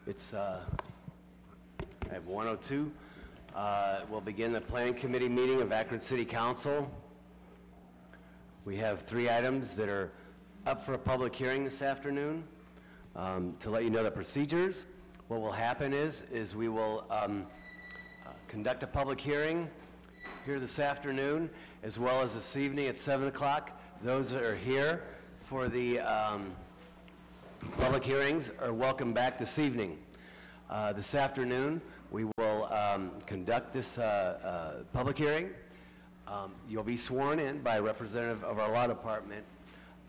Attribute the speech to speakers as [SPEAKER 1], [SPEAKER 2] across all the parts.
[SPEAKER 1] It's I have 1:02. We'll begin the Planning Committee meeting of Akron City Council. We have 3 items that are up for a public hearing this afternoon. To let you know the procedures, what will happen is we will conduct a public hearing here this afternoon, as well as this evening at 7 o'clock. Those that are here for the public hearings are welcome back this evening. This afternoon, we will conduct this public hearing. You'll be sworn in by a representative of our law department.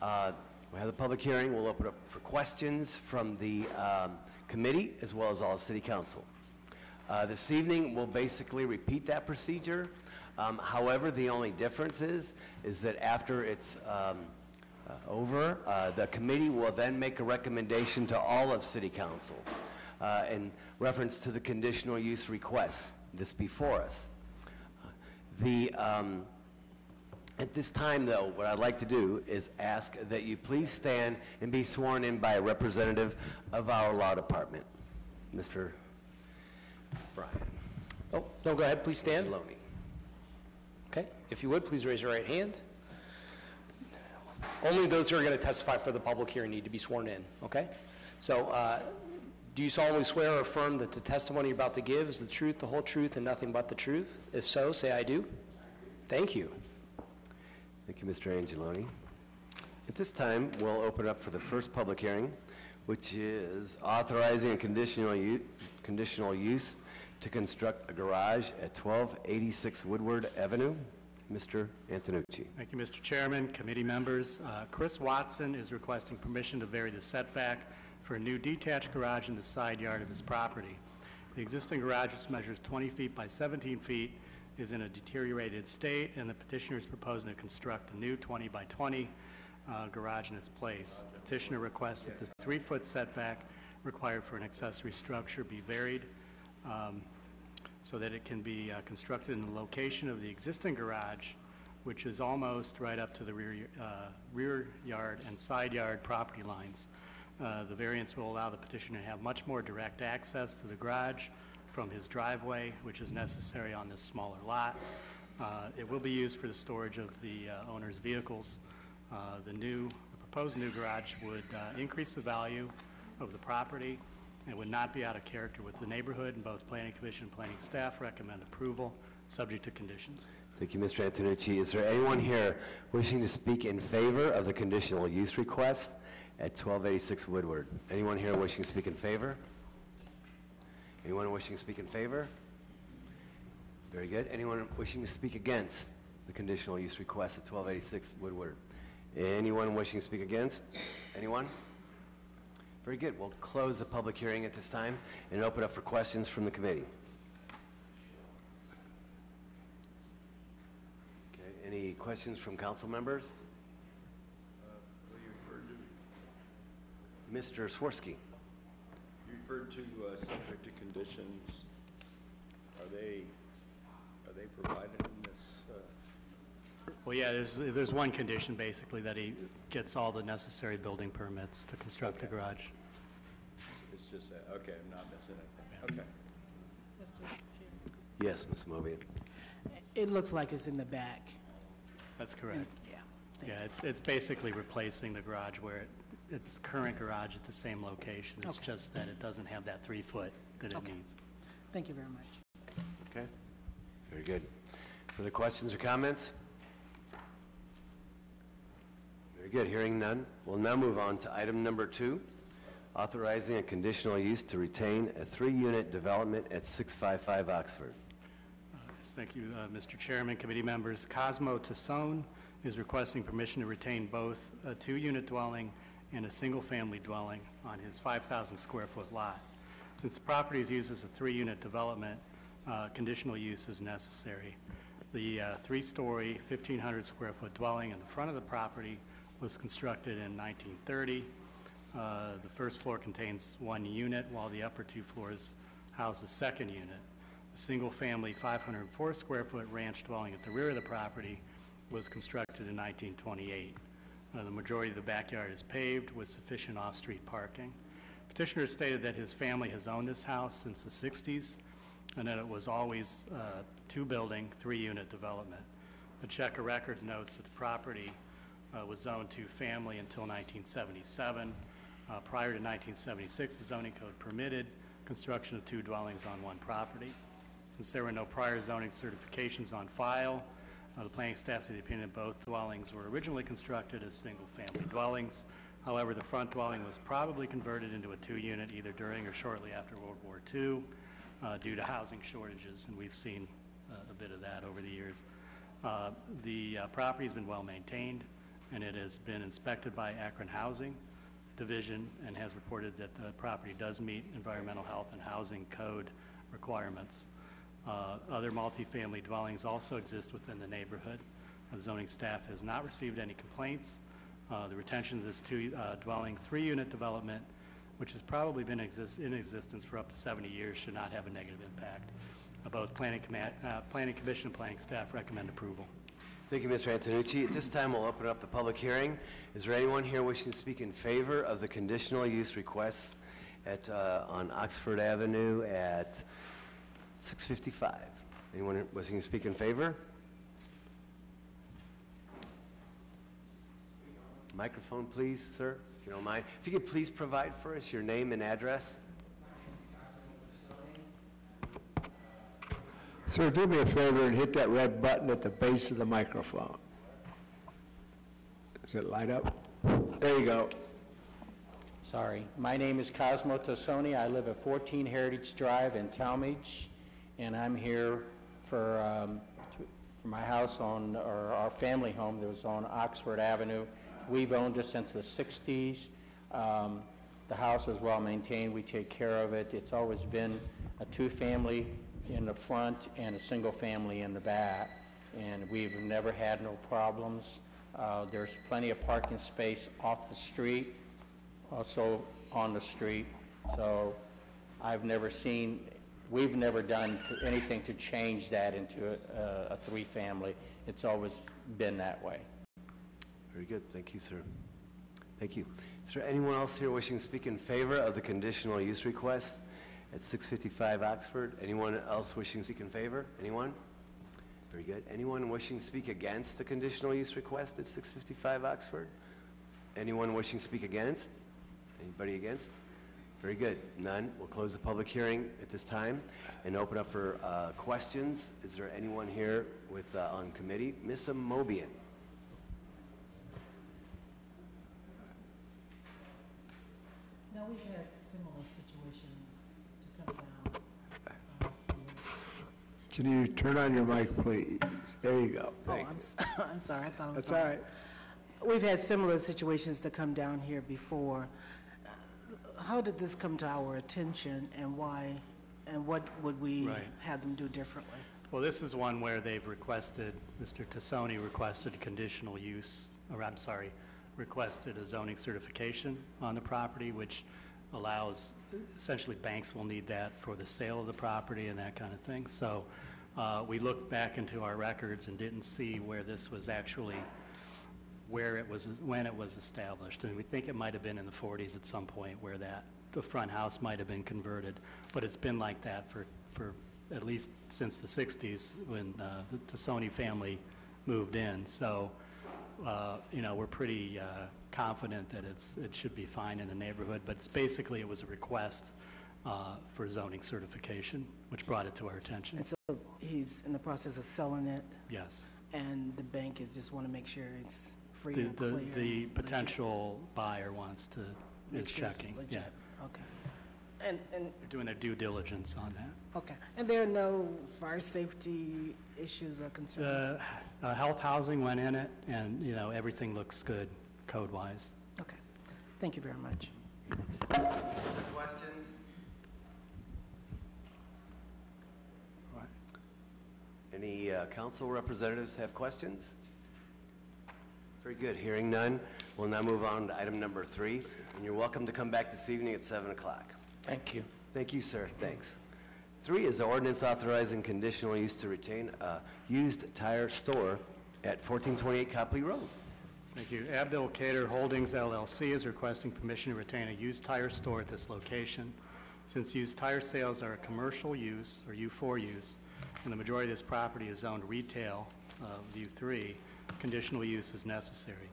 [SPEAKER 1] We'll have the public hearing. We'll open up for questions from the committee as well as all the city council. This evening, we'll basically repeat that procedure. However, the only difference is that after it's over, the committee will then make a recommendation to all of city council in reference to the conditional use requests that's before us. At this time, though, what I'd like to do is ask that you please stand and be sworn in by a representative of our law department. Mr. Brian.
[SPEAKER 2] Oh, no, go ahead. Please stand.
[SPEAKER 1] Loney.
[SPEAKER 2] Okay. If you would, please raise your right hand. Only those who are going to testify for the public hearing need to be sworn in, okay? So, do you solemnly swear or affirm that the testimony you're about to give is the truth, the whole truth, and nothing but the truth? If so, say I do. Thank you.
[SPEAKER 1] Thank you, Mr. Angeloni. At this time, we'll open up for the first public hearing, which is authorizing a conditional use to construct a garage at 1286 Woodward Avenue. Mr. Antonucci.
[SPEAKER 3] Thank you, Mr. Chairman, committee members. Chris Watson is requesting permission to vary the setback for a new detached garage in the side yard of his property. The existing garage, which measures 20 feet by 17 feet, is in a deteriorated state, and the petitioner is proposing to construct a new 20 by 20 garage in its place. The petitioner requests that the 3-foot setback required for an accessory structure be varied so that it can be constructed in the location of the existing garage, which is almost right up to the rear yard and side yard property lines. The variance will allow the petitioner to have much more direct access to the garage from his driveway, which is necessary on this smaller lot. It will be used for the storage of the owner's vehicles. The proposed new garage would increase the value of the property. It would not be out of character with the neighborhood, and both Planning Commission and Planning staff recommend approval, subject to conditions.
[SPEAKER 1] Thank you, Mr. Antonucci. Is there anyone here wishing to speak in favor of the conditional use request at 1286 Woodward? Anyone here wishing to speak in favor? Anyone wishing to speak in favor? Very good. Anyone wishing to speak against the conditional use request at 1286 Woodward? Anyone wishing to speak against? Anyone? Very good. We'll close the public hearing at this time and open up for questions from the committee. Okay. Any questions from council members? Mr. Swirsky.
[SPEAKER 4] You referred to subject to conditions. Are they provided in this?
[SPEAKER 3] Well, yeah, there's one condition basically, that he gets all the necessary building permits to construct the garage.
[SPEAKER 4] It's just that. Okay, I'm not missing anything. Okay.
[SPEAKER 5] Mr. Chairman.
[SPEAKER 1] Yes, Ms. Mobian.
[SPEAKER 5] It looks like it's in the back.
[SPEAKER 3] That's correct.
[SPEAKER 5] Yeah.
[SPEAKER 3] It's basically replacing the garage where its current garage at the same location. It's just that it doesn't have that 3-foot that it needs.
[SPEAKER 5] Thank you very much.
[SPEAKER 1] Okay. Very good. Further questions or comments? Very good. Hearing none, we'll now move on to item number 2, authorizing a conditional use to retain a 3-unit development at 655 Oxford.
[SPEAKER 3] Yes, thank you, Mr. Chairman, committee members. Cosmo Tassone is requesting permission to retain both a 2-unit dwelling and a single-family dwelling on his 5,000 square foot lot. Since the property is used as a 3-unit development, conditional use is necessary. The 3-story, 1,500 square foot dwelling in the front of the property was constructed in 1930. The first floor contains 1 unit, while the upper 2 floors house the second unit. The single-family 504 square foot ranch dwelling at the rear of the property was constructed in 1928. The majority of the backyard is paved with sufficient off-street parking. petitioner stated that his family has owned this house since the 60s, and that it was always two-building, three-unit development. A check of records notes that the property was zoned to family until 1977. Prior to 1976, the zoning code permitted construction of two dwellings on one property. Since there were no prior zoning certifications on file, the planning staff's of the opinion that both dwellings were originally constructed as single-family dwellings. However, the front dwelling was probably converted into a two-unit either during or shortly after World War II due to housing shortages, and we've seen a bit of that over the years. The property has been well maintained, and it has been inspected by Akron Housing Division and has reported that the property does meet environmental health and housing code requirements. Other multifamily dwellings also exist within the neighborhood. The zoning staff has not received any complaints. The retention of this two-dwelling, three-unit development, which has probably been in existence for up to 70 years, should not have a negative impact. Both Planning Commission and Planning staff recommend approval.
[SPEAKER 1] Thank you, Mr. Antonucci. At this time, we'll open up the public hearing. Is there anyone here wishing to speak in favor of the conditional use requests on Oxford Avenue at 655? Anyone wishing to speak in favor? Microphone, please, sir, if you don't mind. If you could please provide for us your name and address.
[SPEAKER 6] Sir, do me a favor and hit that red button at the base of the microphone. Does it light up? There you go.
[SPEAKER 7] Sorry. My name is Cosmo Tassoni. I live at 14 Heritage Drive in Talmadge, and I'm here for my house or our family home that was on Oxford Avenue. We've owned it since the 60s. The house is well maintained. We take care of it. It's always been a two-family in the front and a single family in the back, and we've never had no problems. There's plenty of parking space off the street, also on the street, so we've never done anything to change that into a three-family. It's always been that way.
[SPEAKER 1] Very good. Thank you, sir. Thank you. Is there anyone else here wishing to speak in favor of the conditional use request at 655 Oxford? Anyone else wishing to speak in favor? Anyone? Very good. Anyone wishing to speak against the conditional use request at 655 Oxford? Anyone wishing to speak against? Anybody against? Very good. None. We'll close the public hearing at this time and open up for questions. Is there anyone here with on committee? Ms. Mobian.
[SPEAKER 5] No, we've had similar situations to come down.
[SPEAKER 6] Can you turn on your mic, please? There you go.
[SPEAKER 5] Oh, I'm sorry, I thought it was
[SPEAKER 6] That's all right.
[SPEAKER 5] We've had similar situations to come down here before. How did this come to our attention, and why, and what would we
[SPEAKER 3] Right.
[SPEAKER 5] have them do differently?
[SPEAKER 3] Well, this is one where they've requested, Mr. Tassoni requested conditional use, or I'm sorry, requested a zoning certification on the property, which allows, essentially banks will need that for the sale of the property and that kind of thing. So we looked back into our records and didn't see where this was actually, when it was established. And we think it might have been in the 40s at some point where the front house might have been converted. But it's been like that for at least since the 60s when the Tassoni family moved in. So we're pretty confident that it should be fine in the neighborhood, but it's basically, it was a request for zoning certification, which brought it to our attention.
[SPEAKER 5] And so he's in the process of selling it,
[SPEAKER 3] Yes.
[SPEAKER 5] and the bank just want to make sure it's free
[SPEAKER 3] The
[SPEAKER 5] and clear.
[SPEAKER 3] the
[SPEAKER 5] and
[SPEAKER 3] potential buyer wants to,
[SPEAKER 5] legit.
[SPEAKER 3] is
[SPEAKER 5] Make sure it's
[SPEAKER 3] checking.
[SPEAKER 5] legit.
[SPEAKER 3] Yeah.
[SPEAKER 5] Okay. And,
[SPEAKER 3] They're doing their due diligence on that.
[SPEAKER 5] okay. And there are no fire safety issues or concerns?
[SPEAKER 3] Health housing went in it, and, everything looks good code-wise.
[SPEAKER 5] Okay. Thank you very much.
[SPEAKER 1] Questions? Any council representatives have questions? Very good. Hearing none, we'll now move on to item number 3, and you're welcome to come back this evening at 7 o'clock.
[SPEAKER 7] Thank you.
[SPEAKER 1] Thank you, sir. Thanks. 3 is the ordinance authorizing conditional use to retain a used tire store at 1428 Copley Road.
[SPEAKER 3] Thank you. Abdul Cater Holdings LLC is requesting permission to retain a used tire store at this location. Since used tire sales are a commercial use, or U4 use, and the majority of this property is zoned retail, U3, conditional use is necessary.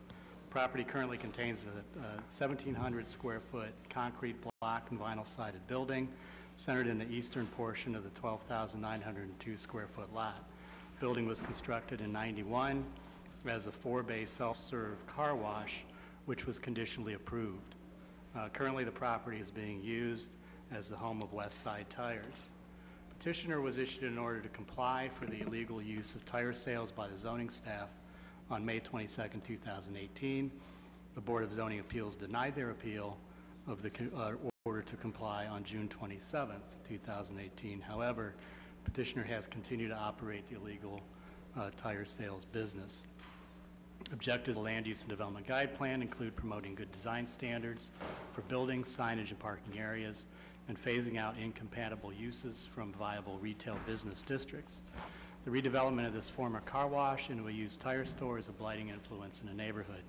[SPEAKER 3] The property currently contains a 1,700 square foot concrete block and vinyl sided building centered in the eastern portion of the 12,902 square foot lot. The building was constructed in '91 as a 4-bay self-serve car wash, which was conditionally approved. Currently, the property is being used as the home of West Side Tires. Petitioner was issued an order to comply for the illegal use of tire sales by the zoning staff on May 22nd, 2018. The Board of Zoning Appeals denied their appeal of the order to comply on June 27th, 2018. However, petitioner has continued to operate the illegal tire sales business. Objectives of the Land Use and Development Guide Plan include promoting good design standards for buildings, signage, and parking areas, and phasing out incompatible uses from viable retail business districts. The redevelopment of this former car wash into a used tire store is a blighting influence in the neighborhood.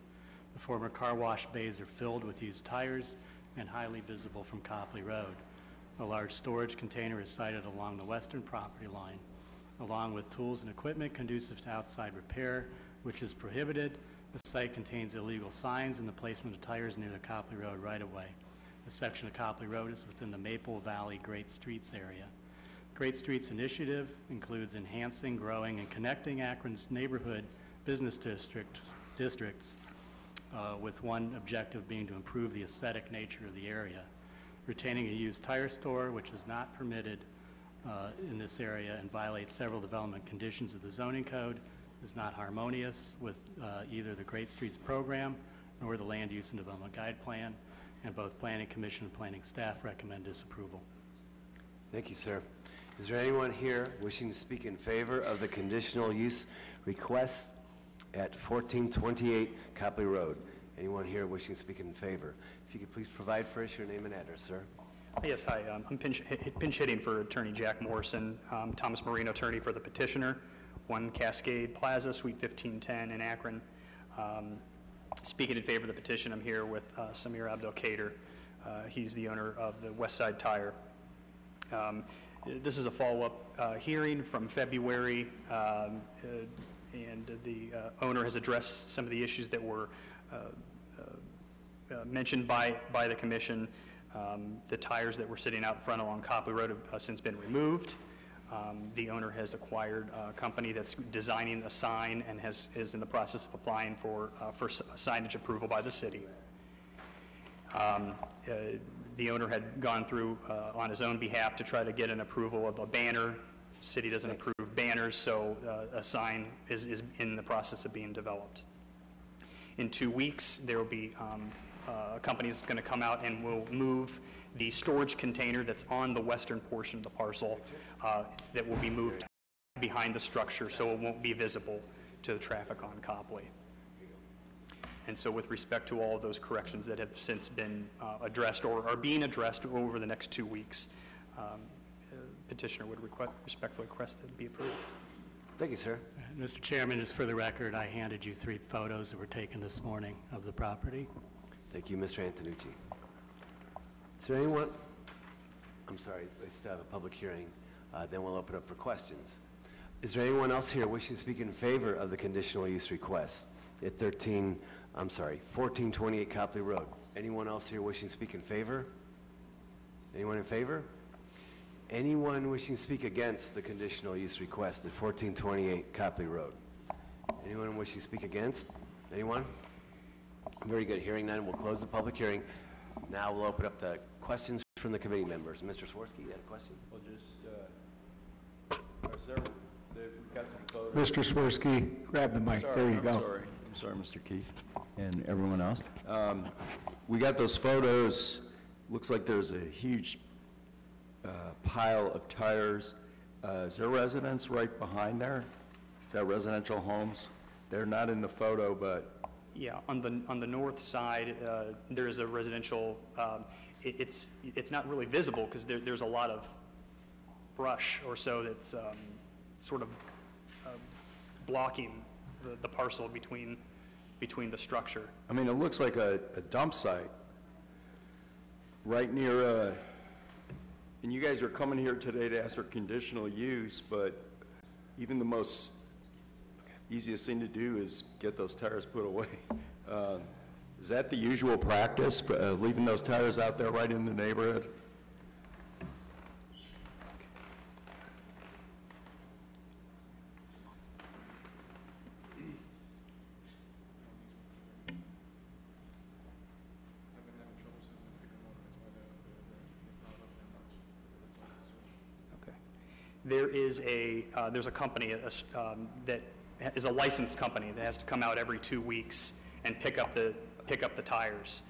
[SPEAKER 3] The former car wash bays are filled with used tires and highly visible from Copley Road. A large storage container is sited along the western property line, along with tools and equipment conducive to outside repair, which is prohibited. The site contains illegal signs and the placement of tires near the Copley Road right-of-way. The section of Copley Road is within the Maple Valley Great Streets area. Great Streets Initiative includes enhancing, growing, and connecting Akron's neighborhood business districts with one objective being to improve the aesthetic nature of the area. Retaining a used tire store, which is not permitted in this area and violates several development conditions of the zoning code, is not harmonious with either the Great Streets program nor the Land Use and Development Guide Plan, and both Planning Commission and Planning staff recommend disapproval.
[SPEAKER 1] Thank you, sir. Is there anyone here wishing to speak in favor of the conditional use request at 1428 Copley Road? Anyone here wishing to speak in favor? If you could please provide for us your name and address, sir.
[SPEAKER 8] Yes, hi. I'm pinch hitting for Attorney Jack Morrison, Thomas Marino, attorney for the petitioner, 1 Cascade Plaza, Suite 1510 in Akron. Speaking in favor of the petition, I'm here with Samir Abdelkader. He's the owner of the West Side Tire. This is a follow-up hearing from February, and the owner has addressed some of the issues that were mentioned by the commission. The tires that were sitting out front along Copley Road have since been removed. The owner has acquired a company that's designing a sign and is in the process of applying for signage approval by the city. The owner had gone through on his own behalf to try to get an approval of a banner. City doesn't approve banners, so a sign is in the process of being developed. In 2 weeks, there will be a company that's going to come out and will move the storage container that's on the western portion of the parcel that will be moved behind the structure so it won't be visible to the traffic on Copley. And so with respect to all of those corrections that have since been addressed or are being addressed over the next 2 weeks, petitioner would respectfully request that it be approved.
[SPEAKER 1] Thank you, sir.
[SPEAKER 3] Mr. Chairman, just for the record, I handed you 3 photos that were taken this morning of the property.
[SPEAKER 1] Thank you, Mr. Antonucci. Is there anyone? I'm sorry, we still have a public hearing. Then we'll open up for questions. Is there anyone else here wishing to speak in favor of the conditional use request at 1428 Copley Road? Anyone else here wishing to speak in favor? Anyone in favor? Anyone wishing to speak against the conditional use request at 1428 Copley Road? Anyone wishing to speak against? Anyone? Very good. Hearing none, we'll close the public hearing. Now we'll open up the questions from the committee members. Mr. Swirsky, you had a question?
[SPEAKER 4] Well, just, we've got some photos.
[SPEAKER 6] Mr. Swirsky, grab the mic. There you go.
[SPEAKER 4] I'm sorry, Mr. Keith and everyone else. We got those photos. Looks like there's a huge pile of tires. Is there residents right behind there? Is that residential homes? They're not in the photo, but...
[SPEAKER 8] Yeah, on the north side, there is a residential. It's not really visible because there's a lot of brush or so that's sort of blocking the parcel between between the structure.
[SPEAKER 4] I mean, it looks like a dump site right near, and you guys are coming here today to ask for conditional use, but even the most easiest thing to do is get those tires put away. Is that the usual practice, leaving those tires out there right in the neighborhood?
[SPEAKER 8] There's a company that is a licensed company that has to come out every 2 weeks and pick up the tires.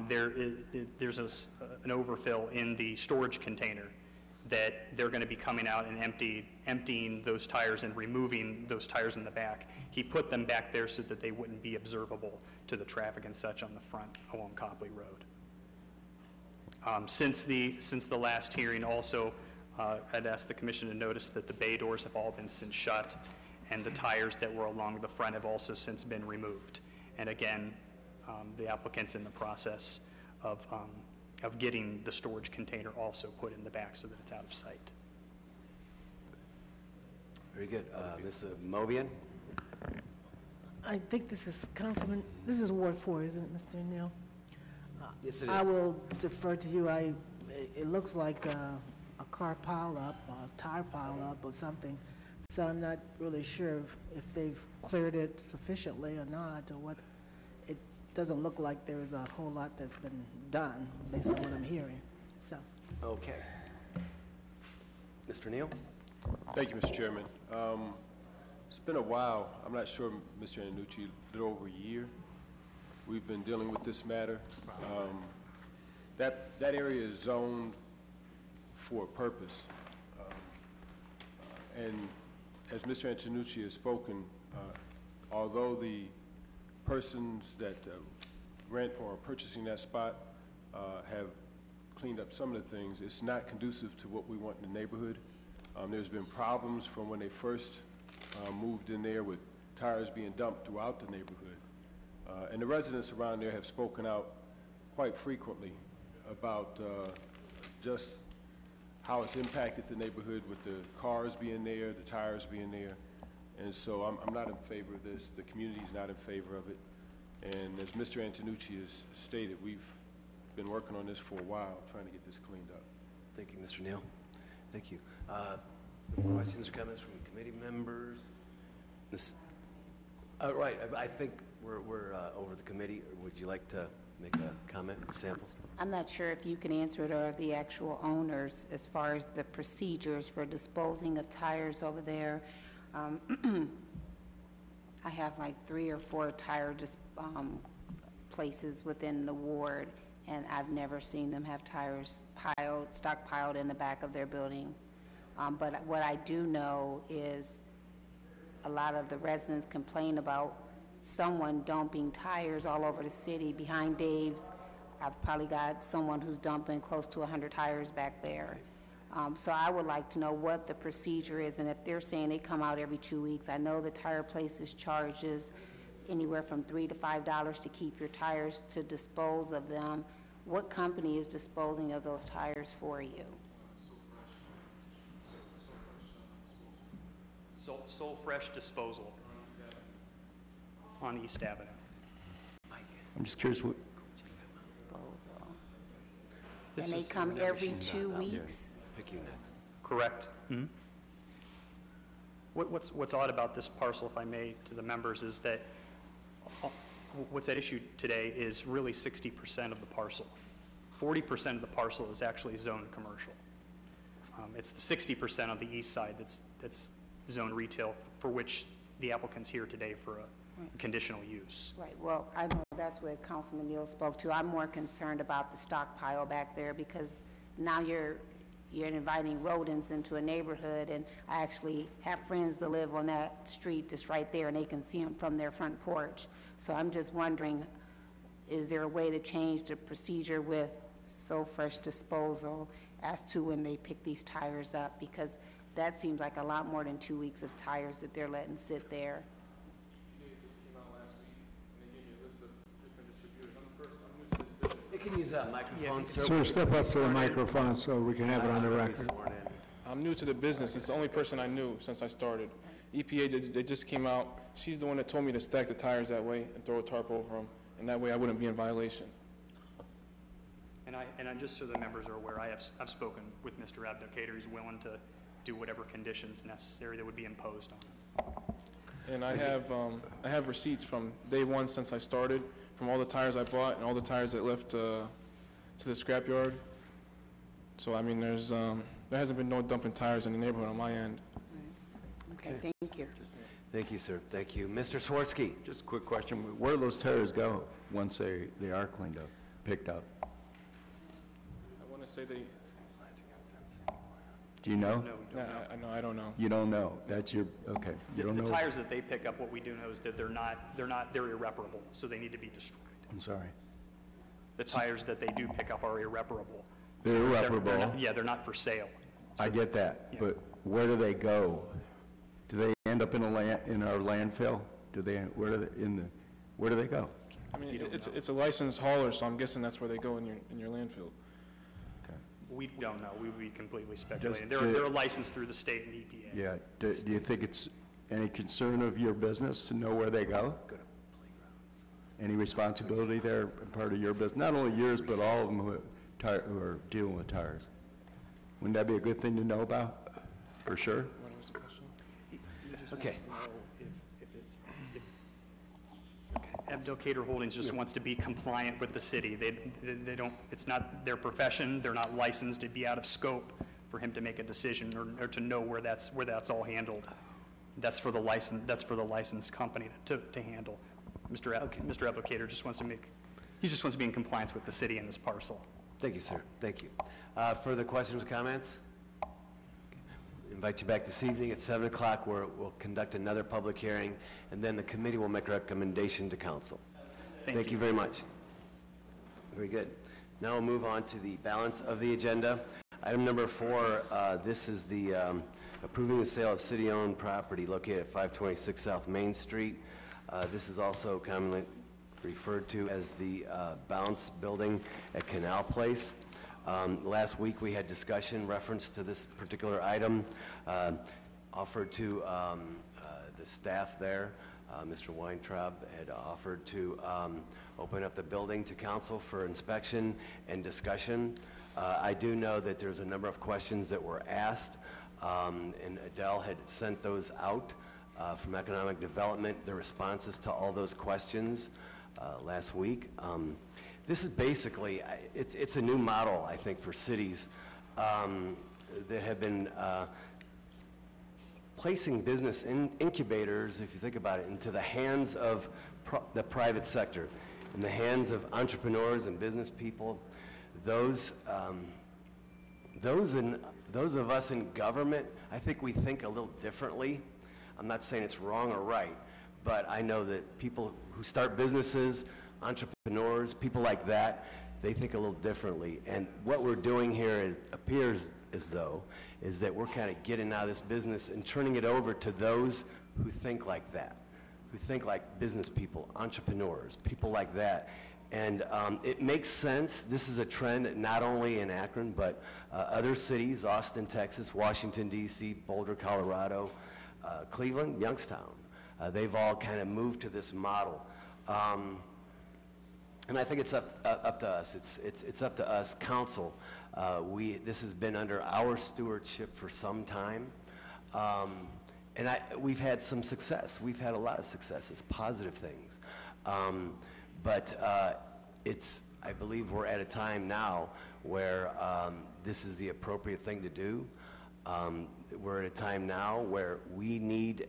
[SPEAKER 8] There's an overfill in the storage container that they're going to be coming out and emptying those tires and removing those tires in the back. He put them back there so that they wouldn't be observable to the traffic and such on the front along Copley Road. Since the last hearing, also, I'd asked the commission to notice that the bay doors have all been since shut, and the tires that were along the front have also since been removed. And again, the applicant's in the process of getting the storage container also put in the back so that it's out of sight.
[SPEAKER 1] Very good. Ms. Mobian?
[SPEAKER 5] I think this is Councilman, this is Ward 4, isn't it, Mr. Neal?
[SPEAKER 1] Yes, it
[SPEAKER 5] I
[SPEAKER 1] is.
[SPEAKER 5] will defer to you. It looks like a car pile-up, a tire pile-up or something, so I'm not really sure if they've cleared it sufficiently or not, or what. It doesn't look like there is a whole lot that's been done, based on what I'm hearing, so.
[SPEAKER 1] Okay. Mr. Neal?
[SPEAKER 6] Thank you, Mr. Chairman. It's been a while. I'm not sure, Mr. Antonucci, a little over a year. We've been dealing with this matter. That area is zoned for a purpose. And as Mr. Antonucci has spoken, although the persons that rent or are purchasing that spot have cleaned up some of the things, it's not conducive to what we want in the neighborhood. There's been problems from when they first moved in there with tires being dumped throughout the neighborhood. And the residents around there have spoken out quite frequently about just how it's impacted the neighborhood with the cars being there, the tires being there. And so I'm not in favor of this. The community's not in favor of it. And as Mr. Antonucci has stated, we've been working on this for a while, trying to get this cleaned up.
[SPEAKER 1] Thank you, Mr. Neal. Thank you. Questions or comments from committee members? Right, I think we're over the committee. Would you like to make a comment, samples?
[SPEAKER 9] I'm not sure if you can answer it or the actual owners as far as the procedures for disposing of tires over there. I have like 3 or 4 tire places within the ward, and I've never seen them have tires stockpiled in the back of their building. But what I do know is a lot of the residents complain about someone dumping tires all over the city. Behind Dave's, I've probably got someone who's dumping close to 100 tires back there. So I would like to know what the procedure is, and if they're saying they come out every 2 weeks, I know the tire places charges anywhere from $3 to $5 to keep your tires to dispose of them. What company is disposing of those tires for you?
[SPEAKER 8] Soul Fresh Disposal on East Avenue.
[SPEAKER 4] I'm just curious what,
[SPEAKER 9] Disposal.
[SPEAKER 8] This
[SPEAKER 9] And they
[SPEAKER 8] is-
[SPEAKER 9] come every 2 weeks?
[SPEAKER 1] Pick you next.
[SPEAKER 8] Correct. What's odd about this parcel, if I may, to the members, is that what's at issue today is really 60% of the parcel. 40% of the parcel is actually zoned commercial. It's the 60% on the east side that's zoned retail, for which the applicant's here today for a conditional use.
[SPEAKER 9] Right, well, I know that's what Councilman Neal spoke to. I'm more concerned about the stockpile back there, because now you're inviting rodents into a neighborhood, and I actually have friends that live on that street that's right there, and they can see them from their front porch. So I'm just wondering, is there a way to change the procedure with So Fresh Disposal as to when they pick these tires up? Because that seems like a lot more than 2 weeks of tires that they're letting sit there.
[SPEAKER 10] It just came out last week, and
[SPEAKER 1] can use that microphone, sir.
[SPEAKER 10] Sir, step up to the microphone so we can have it on the
[SPEAKER 1] I'll be
[SPEAKER 10] record.
[SPEAKER 1] sworn in.
[SPEAKER 11] I'm new to the business. It's the only person I knew since I started. EPA, they just came out. She's the one that told me to stack the tires that way and throw a tarp over them, and that way I wouldn't be in violation.
[SPEAKER 8] And just so the members are aware, I've spoken with Mr. Abdicator. He's willing to do whatever conditions necessary that would be imposed on him.
[SPEAKER 11] And I have receipts from day one since I started, from all the tires I bought and all the tires that left to the scrapyard. So I mean, there hasn't been no dumping tires in the neighborhood on my end.
[SPEAKER 9] Okay, thank you.
[SPEAKER 1] Thank you, sir. Thank you. Mr. Swarsky?
[SPEAKER 4] Just a quick question. Where do those tires go once they are cleaned up, picked up?
[SPEAKER 11] I want to say they.
[SPEAKER 4] Do you know?
[SPEAKER 11] No, I don't know.
[SPEAKER 4] You don't know. That's your, okay. You don't
[SPEAKER 8] The
[SPEAKER 4] know?
[SPEAKER 8] tires that they pick up, what we do know is that they're irreparable, so they need to be destroyed.
[SPEAKER 4] I'm sorry.
[SPEAKER 8] The tires that they do pick up are irreparable.
[SPEAKER 4] They're
[SPEAKER 8] So
[SPEAKER 4] irreparable?
[SPEAKER 8] Yeah, they're not for sale.
[SPEAKER 4] I get that,
[SPEAKER 8] Yeah.
[SPEAKER 4] but where do they go? Do they end up in our landfill? Where do they go?
[SPEAKER 11] I mean, it's a licensed hauler, so I'm guessing that's where they go in your landfill.
[SPEAKER 8] We don't know. We would be completely speculating.
[SPEAKER 4] Just
[SPEAKER 8] They're licensed through the state and EPA.
[SPEAKER 4] Yeah, do you think it's any concern of your business to know where they go? Any responsibility there, part of your business? Not only yours, but all of them who are dealing with tires. Wouldn't that be a good thing to know about, for sure?
[SPEAKER 11] What was the question?
[SPEAKER 1] Okay.
[SPEAKER 8] Abdicator Holdings just wants to be compliant with the city. They don't, it's not their profession, they're not licensed, to be out of scope for him to make a decision or to know where that's all handled. That's for the licensed company to handle. Mr. Abdicator just wants to be in compliance with the city and this parcel.
[SPEAKER 1] Thank you, sir. Thank you. Further questions or comments? Invite you back this evening at 7 o'clock where we'll conduct another public hearing, and then the committee will make a recommendation to council. Thank you very much. Very good. Now we'll move on to the balance of the agenda. Item number 4, this is the approving the sale of city-owned property located at 526 South Main Street. This is also commonly referred to as the Bounce Building at Canal Place. Last week we had discussion reference to this particular item, offered to the staff there. Mr. Weintraub had offered to open up the building to council for inspection and discussion. I do know that there's a number of questions that were asked, and Adele had sent those out from Economic Development, the responses to all those questions last week. This is basically, it's a new model, I think, for cities that have been placing business incubators, if you think about it, into the hands of the private sector, in the hands of entrepreneurs and business people. Those of us in government, I think we think a little differently. I'm not saying it's wrong or right, but I know that people who start businesses, entrepreneurs, people like that, they think a little differently. And what we're doing here appears as though is that we're kind of getting out of this business and turning it over to those who think like that, who think like business people, entrepreneurs, people like that. And it makes sense. This is a trend not only in Akron, but other cities, Austin, Texas, Washington, D.C., Boulder, Colorado, Cleveland, Youngstown. They've all kind of moved to this model. And I think it's up to us. It's up to us, council. This has been under our stewardship for some time. And we've had some success. We've had a lot of successes, positive things. But I believe we're at a time now where this is the appropriate thing to do. We're at a time now where we need,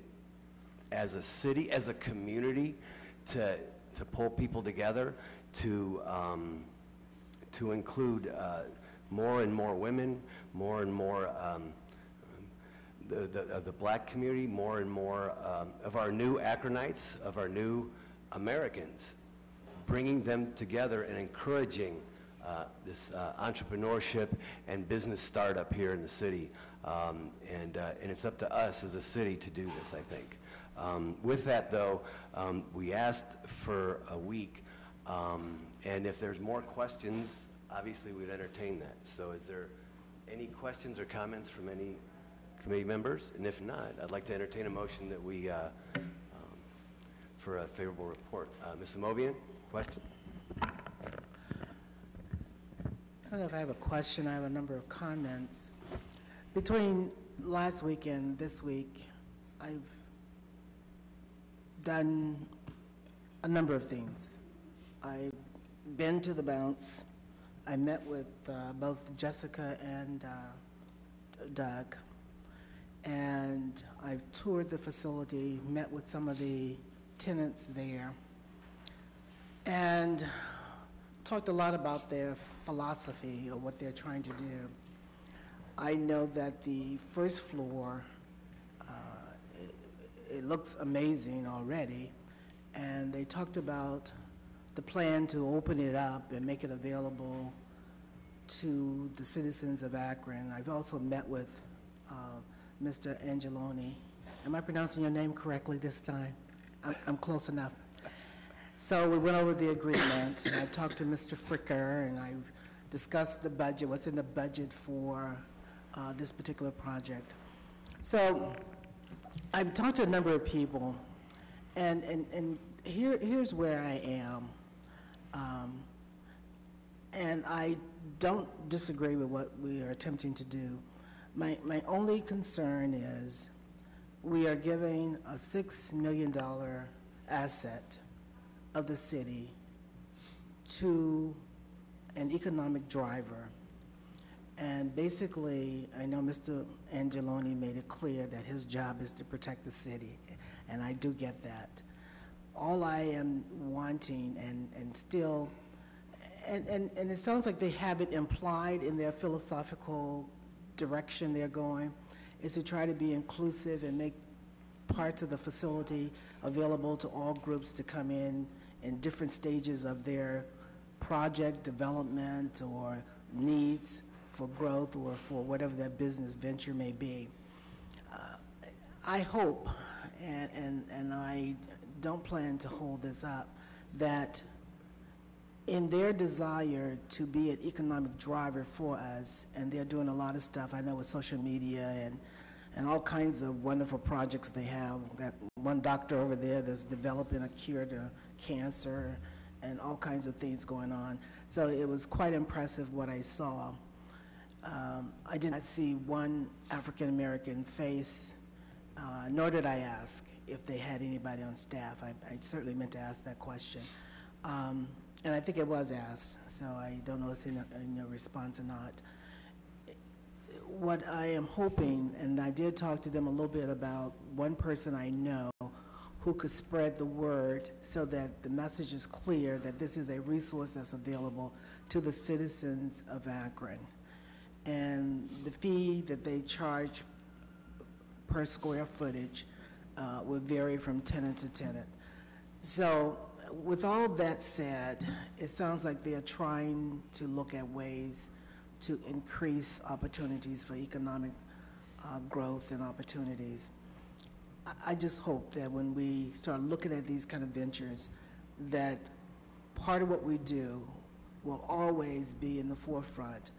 [SPEAKER 1] as a city, as a community, to pull people together, to include more and more women, more and more the black community, more and more of our new Akronites, of our new Americans, bringing them together and encouraging this entrepreneurship and business startup here in the city. And it's up to us as a city to do this, I think. With that, though, we asked for a week And if there's more questions, obviously we'd entertain that. So is there any questions or comments from any committee members? And if not, I'd like to entertain a motion that we, for a favorable report. Ms. Amobian, question?
[SPEAKER 5] I don't know if I have a question. I have a number of comments. Between last week and this week, I've done a number of things. I've been to the bounce. I met with both Jessica and Doug, and I've toured the facility, met with some of the tenants there, and talked a lot about their philosophy or what they're trying to do. I know that the first floor, it looks amazing already, and they talked about the plan to open it up and make it available to the citizens of Akron. I've also met with Mr. Angeloni. Am I pronouncing your name correctly this time? I'm close enough. So we went over the agreement, and I've talked to Mr. Fricker, and I've discussed the budget, what's in the budget for this particular project. So I've talked to a number of people, and here's where I am. And I don't disagree with what we are attempting to do. My only concern is we are giving a $6 million asset of the city to an economic driver. And basically, I know Mr. Angeloni made it clear that his job is to protect the city, and I do get that. All I am wanting, and still, and it sounds like they have it implied in their philosophical direction they're going, is to try to be inclusive and make parts of the facility available to all groups to come in different stages of their project development or needs for growth or for whatever their business venture may be. I hope, and I don't plan to hold this up, that in their desire to be an economic driver for us, and they're doing a lot of stuff, I know with social media and all kinds of wonderful projects they have. Got one doctor over there that's developing a cure to cancer and all kinds of things going on. So it was quite impressive what I saw. I did not see one African-American face, nor did I ask if they had anybody on staff. I certainly meant to ask that question. And I think it was asked, so I don't know if it's in a response or not. What I am hoping, and I did talk to them a little bit about one person I know who could spread the word so that the message is clear that this is a resource that's available to the citizens of Akron. And the fee that they charge per square footage will vary from tenant to tenant. So with all that said, it sounds like they are trying to look at ways to increase opportunities for economic growth and opportunities. I just hope that when we start looking at these kind of ventures, that part of what we do will always be in the forefront.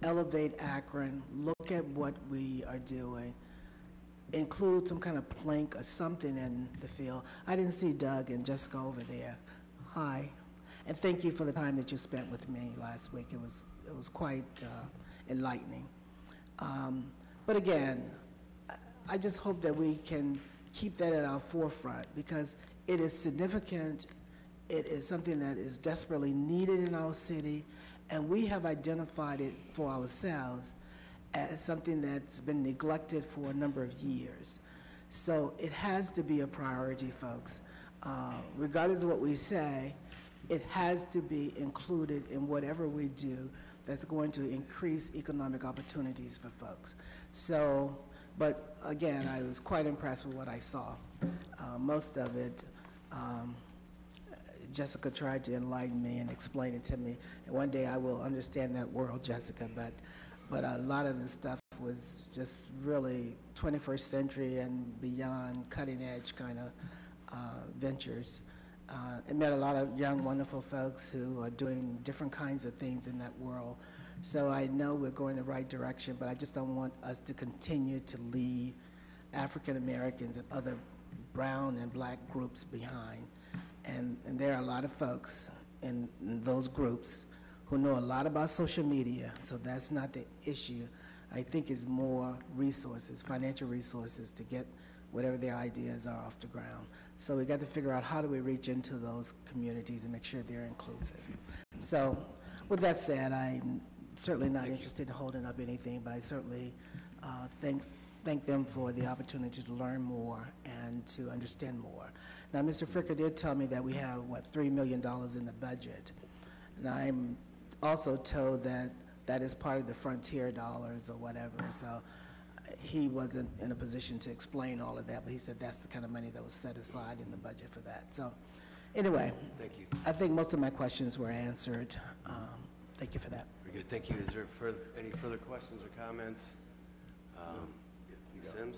[SPEAKER 5] Elevate Akron, look at what we are doing, include some kind of plank or something in the field. I didn't see Doug and Jessica over there. Hi. And thank you for the time that you spent with me last week. It was quite enlightening. But again, I just hope that we can keep that at our forefront because it is significant. It is something that is desperately needed in our city, and we have identified it for ourselves as something that's been neglected for a number of years. So it has to be a priority, folks. Regardless of what we say, it has to be included in whatever we do that's going to increase economic opportunities for folks. So, but again, I was quite impressed with what I saw. Most of it, Jessica tried to enlighten me and explain it to me. And one day I will understand that world, Jessica, but a lot of the stuff was just really 21st century and beyond cutting edge kind of ventures. I met a lot of young, wonderful folks who are doing different kinds of things in that world. So I know we're going the right direction, but I just don't want us to continue to leave African Americans and other brown and black groups behind. And there are a lot of folks in those groups who know a lot about social media, so that's not the issue. I think it's more resources, financial resources, to get whatever their ideas are off the ground. So we got to figure out how do we reach into those communities and make sure they're inclusive. So with that said, I'm certainly not interested in holding up anything, but I certainly thank them for the opportunity to learn more and to understand more. Now, Mr. Fricker did tell me that we have, what, $3 million in the budget. And I'm also told that that is part of the frontier dollars or whatever. So he wasn't in a position to explain all of that, but he said that's the kind of money that was set aside in the budget for that. So anyway,
[SPEAKER 1] Thank you.
[SPEAKER 5] I think most of my questions were answered. Thank you for that.
[SPEAKER 1] Very good, thank you. Is there any further questions or comments? Ms. Sims?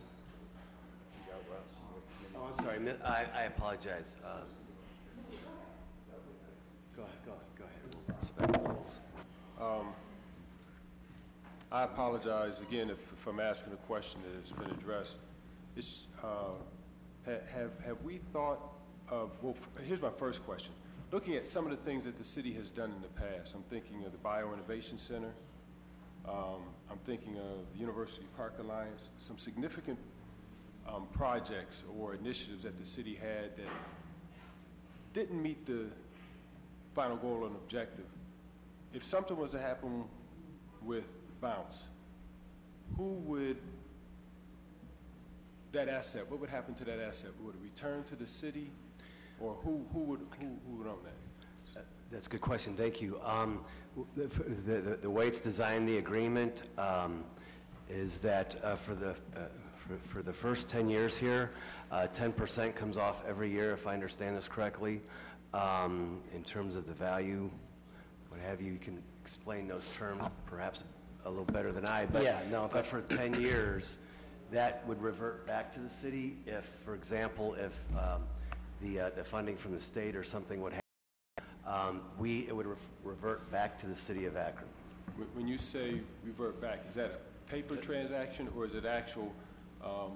[SPEAKER 1] Oh, I'm sorry, I apologize. Go ahead. We'll respect the rules.
[SPEAKER 6] I apologize again if I'm asking a question that has been addressed. Have we thought of, well, here's my first question. Looking at some of the things that the city has done in the past, I'm thinking of the Bio Innovation Center, I'm thinking of University Park Alliance, some significant projects or initiatives that the city had that didn't meet the final goal and objective. If something was to happen with Bounce, who would that asset, what would happen to that asset? Would it return to the city, or who would own that?
[SPEAKER 1] That's a good question, thank you. The way it's designed, the agreement, is that for the first 10 years here, 10% comes off every year, if I understand this correctly, in terms of the value, what have you. You can explain those terms perhaps a little better than I, but,
[SPEAKER 2] Yeah, no,
[SPEAKER 1] but for 10 years, that would revert back to the city if, for example, if the funding from the state or something would happen, it would revert back to the city of Akron.
[SPEAKER 6] When you say revert back, is that a paper transaction, or is it actual a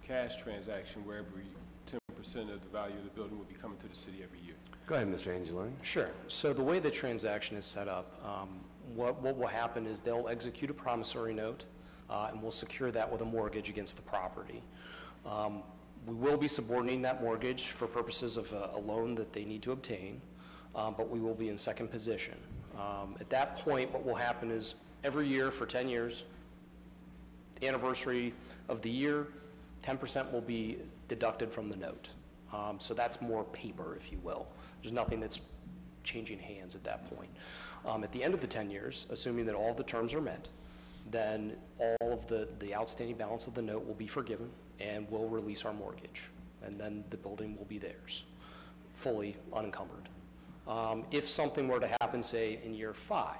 [SPEAKER 6] cash transaction where every 10% of the value of the building will be coming to the city every year?
[SPEAKER 1] Go ahead, Mr. Angeloni.
[SPEAKER 2] Sure. So the way the transaction is set up, what will happen is they'll execute a promissory note, and we'll secure that with a mortgage against the property. We will be subordinating that mortgage for purposes of a loan that they need to obtain, but we will be in second position. At that point, what will happen is every year for 10 years, the anniversary of the year, 10% will be deducted from the note. So that's more paper, if you will. There's nothing that's changing hands at that point. At the end of the 10 years, assuming that all of the terms are met, then all of the outstanding balance of the note will be forgiven, and we'll release our mortgage. And then the building will be theirs, fully unencumbered. If something were to happen, say, in year 5,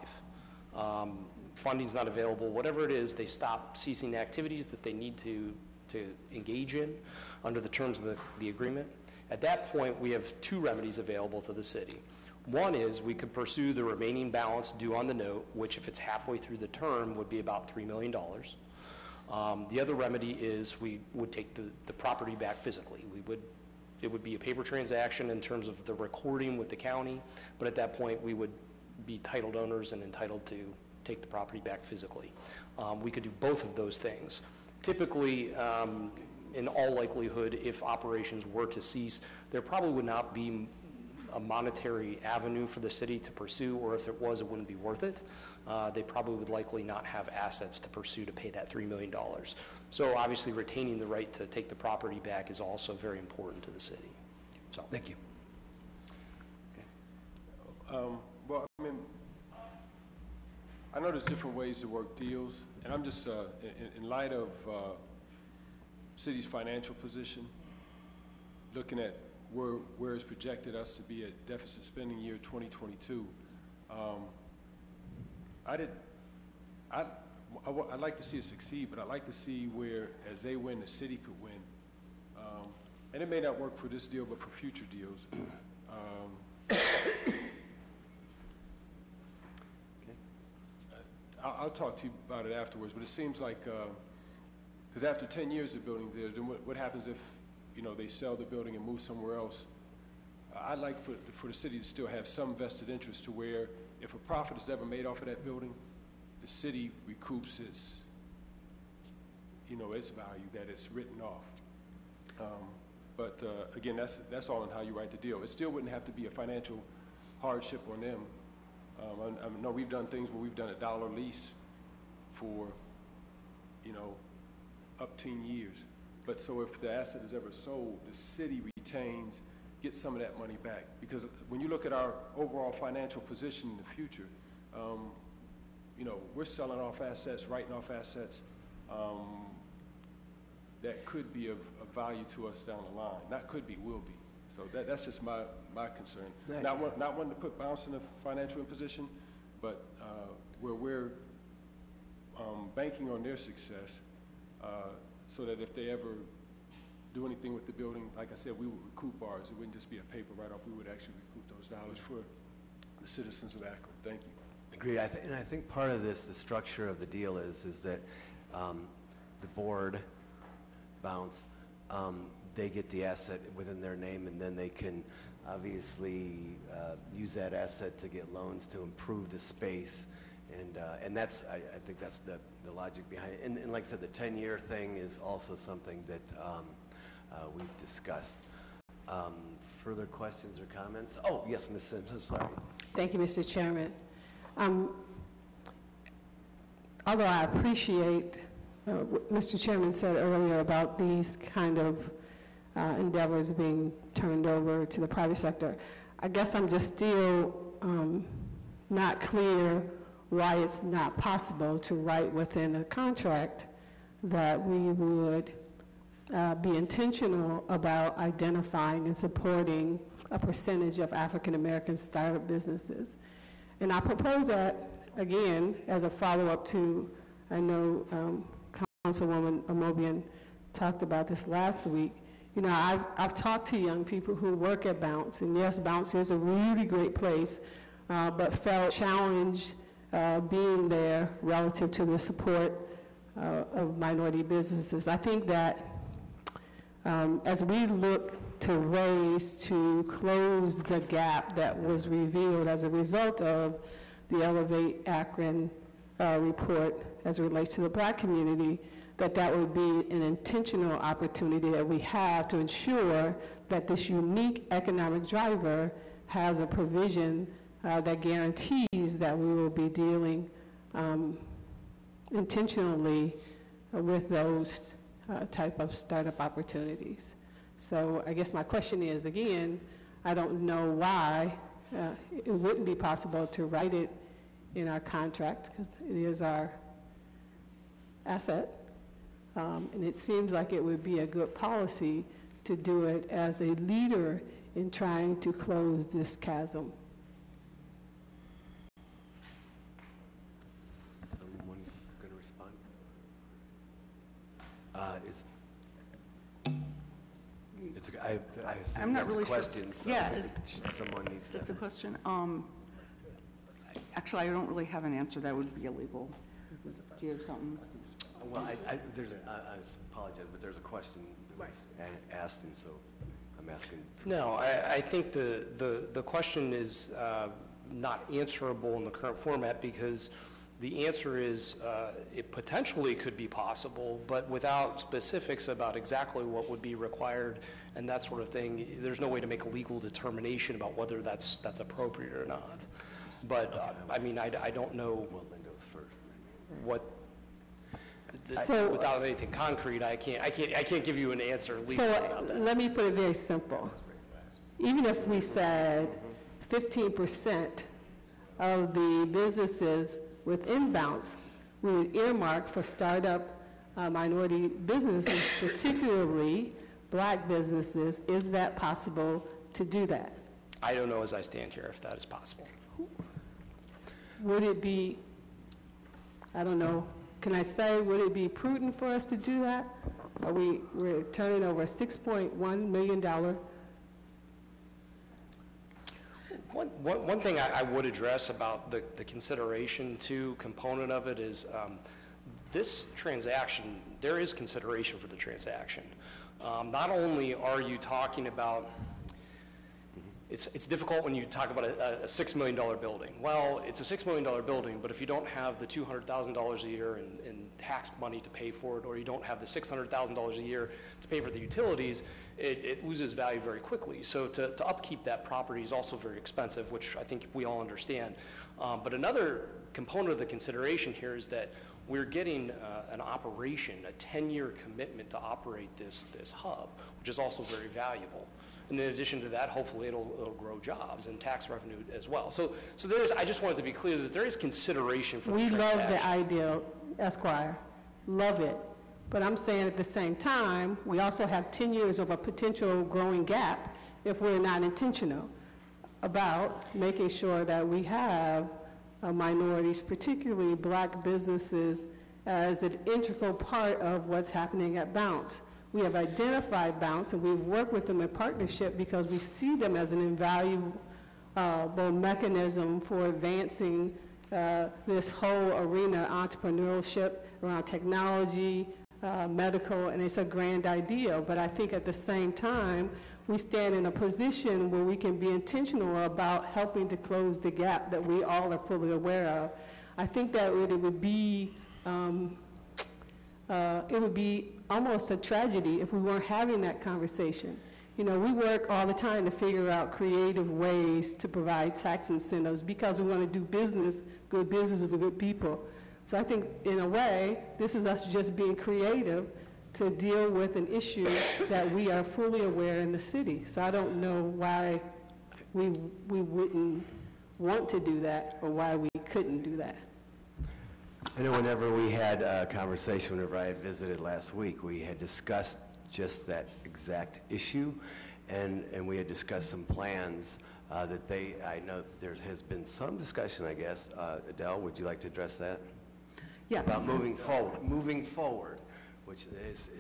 [SPEAKER 2] funding's not available, whatever it is, they stop ceasing activities that they need to engage in under the terms of the agreement. At that point, we have 2 remedies available to the city. One is we could pursue the remaining balance due on the note, which if it's halfway through the term would be about $3 million. The other remedy is we would take the property back physically. It would be a paper transaction in terms of the recording with the county, but at that point we would be titled owners and entitled to take the property back physically. We could do both of those things. Typically, in all likelihood, if operations were to cease, there probably would not be a monetary avenue for the city to pursue, or if it was, it wouldn't be worth it. They probably would likely not have assets to pursue to pay that $3 million. So obviously retaining the right to take the property back is also very important to the city. So
[SPEAKER 1] Thank you.
[SPEAKER 6] Well, I mean, I know there's different ways to work deals, and I'm just, in light of city's financial position, looking at where it's projected us to be at deficit spending year 2022, I'd like to see it succeed, but I'd like to see where, as they win, the city could win. and it may not work for this deal, but for future deals. I'll talk to you about it afterwards, but it seems like, because after 10 years the building's there, then what happens if, you know, they sell the building and move somewhere else? I'd like for the city to still have some vested interest to where if a profit is ever made off of that building, the city recoups its, you know, its value that it's written off. But again, that's all in how you write the deal. It still wouldn't have to be a financial hardship on them. I know we've done things where we've done a dollar lease for, you know, up 10 years. But so if the asset is ever sold, the city retains, gets some of that money back. Because when you look at our overall financial position in the future, you know, we're selling off assets, writing off assets that could be of value to us down the line. Not could be, will be. So that's just my concern. Not wanting to put Bounce in a financial imposition, but where we're banking on their success so that if they ever do anything with the building, like I said, we would recoup ours. It wouldn't just be a paper write-off. We would actually recoup those dollars for the citizens of Akron. Thank you.
[SPEAKER 1] Agree. And I think part of this, the structure of the deal is that the board, Bounce, they get the asset within their name, and then they can obviously use that asset to get loans to improve the space. And that's, I think that's the logic behind it. And like I said, the 10-year thing is also something that we've discussed. Further questions or comments? Oh, yes, Ms. Sims, sorry.
[SPEAKER 12] Thank you, Mr. Chairman. Although I appreciate what Mr. Chairman said earlier about these kind of endeavors being turned over to the private sector, I guess I'm just still not clear why it's not possible to write within a contract that we would be intentional about identifying and supporting a percentage of African American startup businesses. And I propose that, again, as a follow-up to, I know Councilwoman Amobian talked about this last week. You know, I've talked to young people who work at Bounce, and yes, Bounce is a really great place, but felt challenged being there relative to the support of minority businesses. I think that as we look to ways to close the gap that was revealed as a result of the Elevate Akron report as it relates to the Black community, that would be an intentional opportunity that we have to ensure that this unique economic driver has a provision that guarantees that we will be dealing intentionally with those type of startup opportunities. So I guess my question is, again, I don't know why it wouldn't be possible to write it in our contract, because it is our asset. And it seems like it would be a good policy to do it as a leader in trying to close this chasm.
[SPEAKER 1] Someone going to respond? I assume
[SPEAKER 13] I'm not
[SPEAKER 1] that's
[SPEAKER 13] really
[SPEAKER 1] a question,
[SPEAKER 13] sure. Yeah,
[SPEAKER 1] so someone needs to.
[SPEAKER 13] That's a question. Actually, I don't really have an answer. That would be illegal. Do you have something?
[SPEAKER 1] Well, I apologize, but there's a question that was asked, and so I'm asking.
[SPEAKER 2] No, I think the question is not answerable in the current format, because the answer is it potentially could be possible, but without specifics about exactly what would be required and that sort of thing, there's no way to make a legal determination about whether that's appropriate or not. But I mean, I don't know what. So, without anything concrete, I can't give you an answer legally about that.
[SPEAKER 12] Let me put it very simple. Even if we said 15% of the businesses within Bounce we would earmark for startup minority businesses, particularly Black businesses, is that possible to do that?
[SPEAKER 2] I don't know as I stand here if that is possible.
[SPEAKER 12] Would it be, I don't know, can I say, would it be prudent for us to do that? We're turning over a $6.1 million.
[SPEAKER 2] One thing I would address about the consideration too component of it is this transaction, there is consideration for the transaction. Not only are you talking about, it's difficult when you talk about a $6 million building. Well, it's a $6 million building, but if you don't have the $200,000 a year in tax money to pay for it, or you don't have the $600,000 a year to pay for the utilities, it loses value very quickly. So to upkeep that property is also very expensive, which I think we all understand. But another component of the consideration here is that we're getting an operation, a 10-year commitment to operate this hub, which is also very valuable. And in addition to that, hopefully it'll grow jobs and tax revenue as well. So I just wanted to be clear that there is consideration for the transaction.
[SPEAKER 12] We love the idea, Esquire, love it. But I'm saying at the same time, we also have 10 years of a potential growing gap if we're not intentional about making sure that we have minorities, particularly black businesses, as an integral part of what's happening at Bounce. We have identified Bounce, and we've worked with them in partnership because we see them as an invaluable mechanism for advancing this whole arena, entrepreneurship around technology, medical, and it's a grand idea. But I think at the same time, we stand in a position where we can be intentional about helping to close the gap that we all are fully aware of. I think that it would be almost a tragedy if we weren't having that conversation. You know, we work all the time to figure out creative ways to provide tax incentives because we want to do business, good business with good people. So I think, in a way, this is us just being creative to deal with an issue that we are fully aware in the city. So I don't know why we wouldn't want to do that or why we couldn't do that.
[SPEAKER 1] I know whenever we had a conversation, whenever I had visited last week, we had discussed just that exact issue, and we had discussed some plans that I know there has been some discussion, I guess. Adele, would you like to address that?
[SPEAKER 13] Yes.
[SPEAKER 1] About moving forward, which is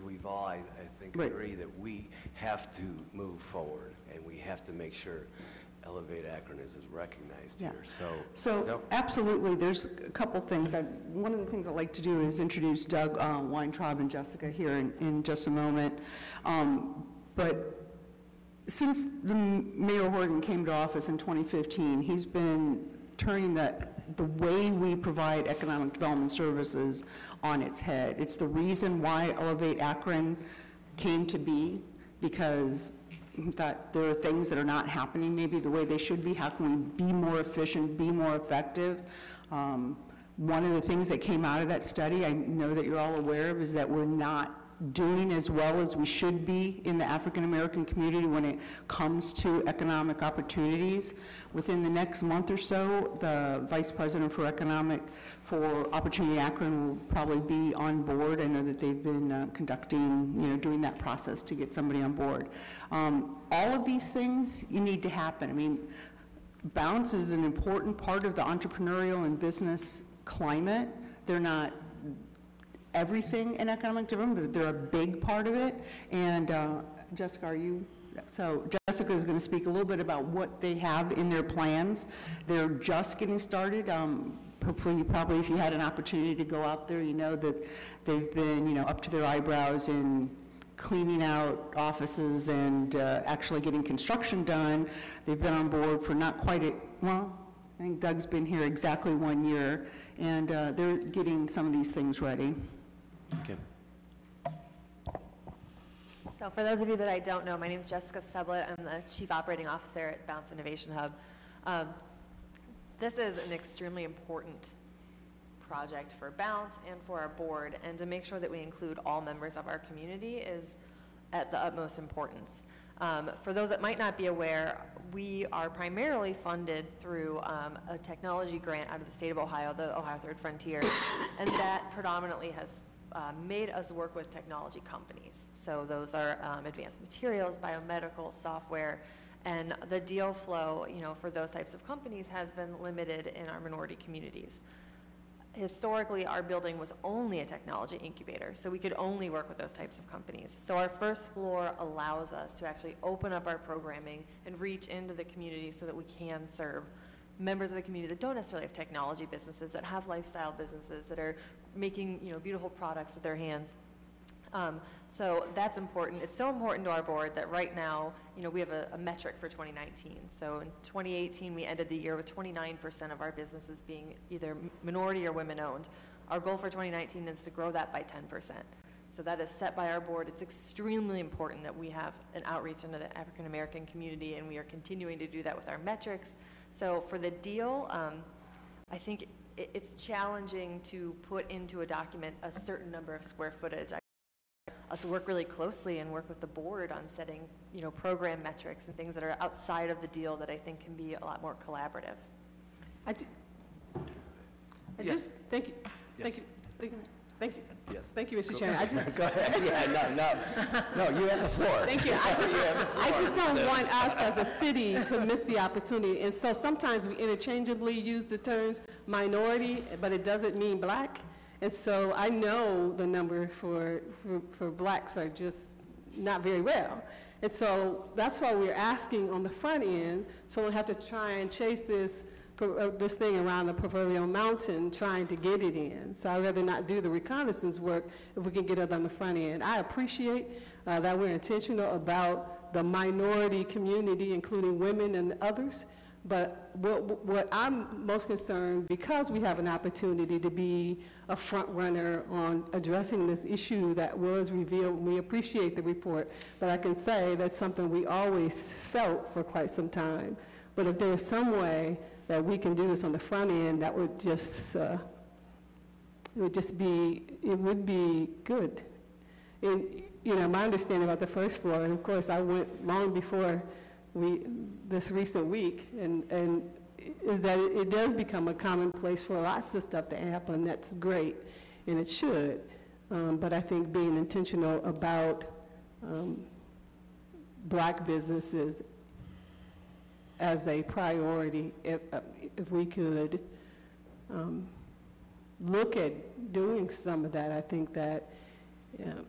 [SPEAKER 1] we've all, I think,
[SPEAKER 13] Right.
[SPEAKER 1] agree that we have to move forward, and we have to make sure Elevate Akron is recognized
[SPEAKER 13] Yeah.
[SPEAKER 1] here.
[SPEAKER 13] So
[SPEAKER 1] no.
[SPEAKER 13] absolutely, there's a couple things. One of the things I'd like to do is introduce Doug Weintraub and Jessica here in just a moment. But since the Mayor Horgan came to office in 2015, he's been turning the way we provide economic development services on its head. It's the reason why Elevate Akron came to be, because that there are things that are not happening maybe the way they should be. How can we be more efficient, be more effective? One of the things that came out of that study, I know that you're all aware of, is that we're not doing as well as we should be in the African American community when it comes to economic opportunities. Within the next month or so, the Vice President for Opportunity Akron will probably be on board. I know that they've been doing that process to get somebody on board. All of these things need to happen. I mean, Bounce is an important part of the entrepreneurial and business climate. They're not everything in economic development, but they're a big part of it. And Jessica, Jessica is going to speak a little bit about what they have in their plans. They're just getting started. Hopefully, probably if you had an opportunity to go out there, you know that they've been, up to their eyebrows in cleaning out offices and actually getting construction done. They've been on board for not quite I think Doug's been here exactly 1 year, and they're getting some of these things ready.
[SPEAKER 1] Okay.
[SPEAKER 14] So for those of you that I don't know, my name is Jessica Sublett. I'm the Chief Operating Officer at Bounce Innovation Hub. This is an extremely important project for Bounce and for our board, and to make sure that we include all members of our community is at the utmost importance. For those that might not be aware, we are primarily funded through a technology grant out of the state of Ohio, the Ohio Third Frontier, and that predominantly has made us work with technology companies. So those are advanced materials, biomedical, software, and the deal flow, for those types of companies has been limited in our minority communities. historically, our building was only a technology incubator, so we could only work with those types of companies. So our first floor allows us to actually open up our programming and reach into the community so that we can serve members of the community that don't necessarily have technology businesses, that have lifestyle businesses, that are making, beautiful products with their hands. So that's important. It's so important to our board that right now, we have a metric for 2019. So in 2018, we ended the year with 29% of our businesses being either minority or women-owned. Our goal for 2019 is to grow that by 10%. So that is set by our board. It's extremely important that we have an outreach into the African-American community, and we are continuing to do that with our metrics. So for the deal, I think it's challenging to put into a document a certain number of square footage. Us work really closely and work with the board on setting, program metrics and things that are outside of the deal that I think can be a lot more collaborative.
[SPEAKER 12] Thank you.
[SPEAKER 1] Yes.
[SPEAKER 12] Thank you.
[SPEAKER 1] Yes.
[SPEAKER 12] Thank you, Mr. Chairman.
[SPEAKER 1] Go ahead. Yeah, no, you have the floor.
[SPEAKER 12] Thank you. I just don't want us as a city to miss the opportunity. And so sometimes we interchangeably use the terms minority, but it doesn't mean black. And so I know the numbers for blacks are just not very well. And so that's why we're asking on the front end, so we'll have to try and chase this thing around the proverbial mountain trying to get it in. So I'd rather not do the reconnaissance work if we can get it on the front end. I appreciate that we're intentional about the minority community, including women and others. But what I'm most concerned, because we have an opportunity to be a front runner on addressing this issue that was revealed, we appreciate the report, but I can say that's something we always felt for quite some time. But if there's some way that we can do this on the front end, that would just, it would be good. And, my understanding about the first floor, and of course I went long before this recent week, and is that it does become a commonplace for lots of stuff to happen. That's great, and it should. But I think being intentional about black businesses as a priority, if we could look at doing some of that, I think that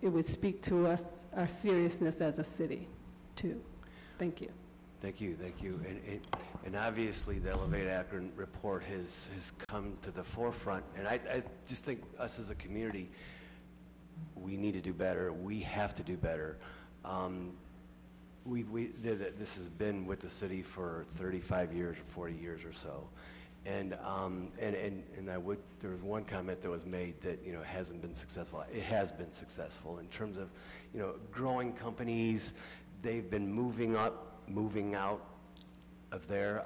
[SPEAKER 12] it would speak to us, our seriousness as a city, too. Thank you.
[SPEAKER 1] Thank you. And obviously, the Elevate Akron report has come to the forefront. And I just think us as a community, we need to do better. We have to do better. This has been with the city for 35 years or 40 years or so. And there was one comment that was made that, it hasn't been successful. It has been successful in terms of, growing companies. They've been moving out of there.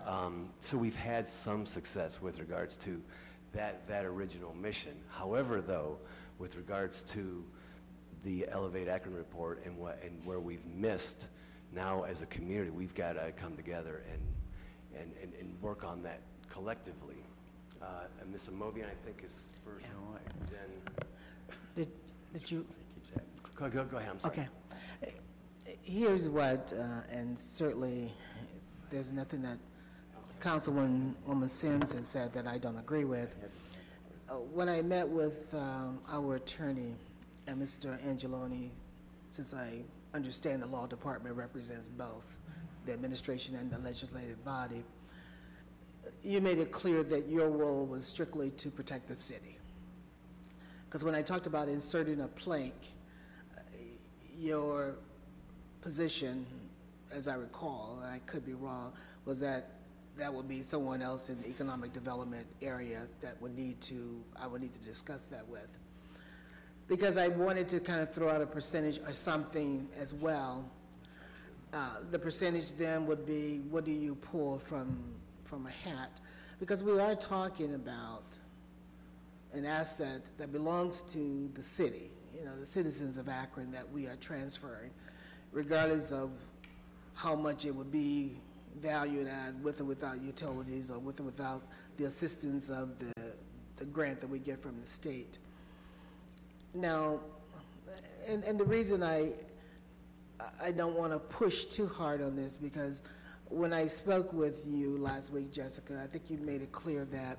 [SPEAKER 1] So we've had some success with regards to that original mission. However, though, with regards to the Elevate Akron report and where we've missed, now as a community, we've got to come together and work on that collectively. And Ms. Amobian, I think, is first. Then
[SPEAKER 5] Did you?
[SPEAKER 1] Go ahead. I'm sorry.
[SPEAKER 5] Okay. Here's what, and certainly there's nothing that Councilwoman Sims has said that I don't agree with. When I met with our attorney and Mr. Angeloni, since I understand the law department represents both the administration and the legislative body, you made it clear that your role was strictly to protect the city. Because when I talked about inserting a plank, your position, as I recall, and I could be wrong, was that would be someone else in the economic development area that I would need to discuss that with. Because I wanted to kind of throw out a percentage or something as well. The percentage then would be, what do you pull from a hat? Because we are talking about an asset that belongs to the city, the citizens of Akron that we are transferring, regardless of how much it would be valued at with or without utilities or with or without the assistance of the grant that we get from the state. Now, and the reason I don't want to push too hard on this, because when I spoke with you last week, Jessica, I think you made it clear that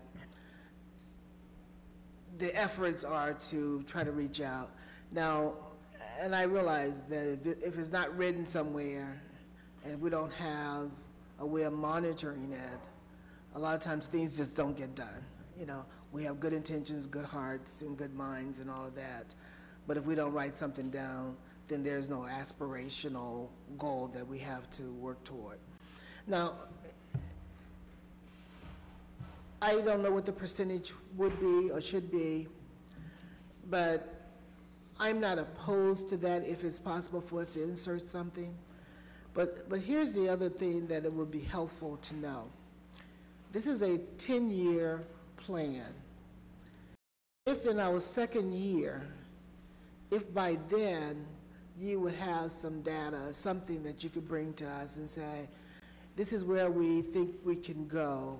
[SPEAKER 5] the efforts are to try to reach out. Now, and I realize that if it's not written somewhere and we don't have a way of monitoring it, a lot of times things just don't get done. You know, we have good intentions, good hearts, and good minds and all of that. But if we don't write something down, then there's no aspirational goal that we have to work toward. Now, I don't know what the percentage would be or should be, but I'm not opposed to that if it's possible for us to insert something. But here's the other thing that it would be helpful to know. This is a 10-year plan. If in our second year, if by then you would have some data, something that you could bring to us and say, this is where we think we can go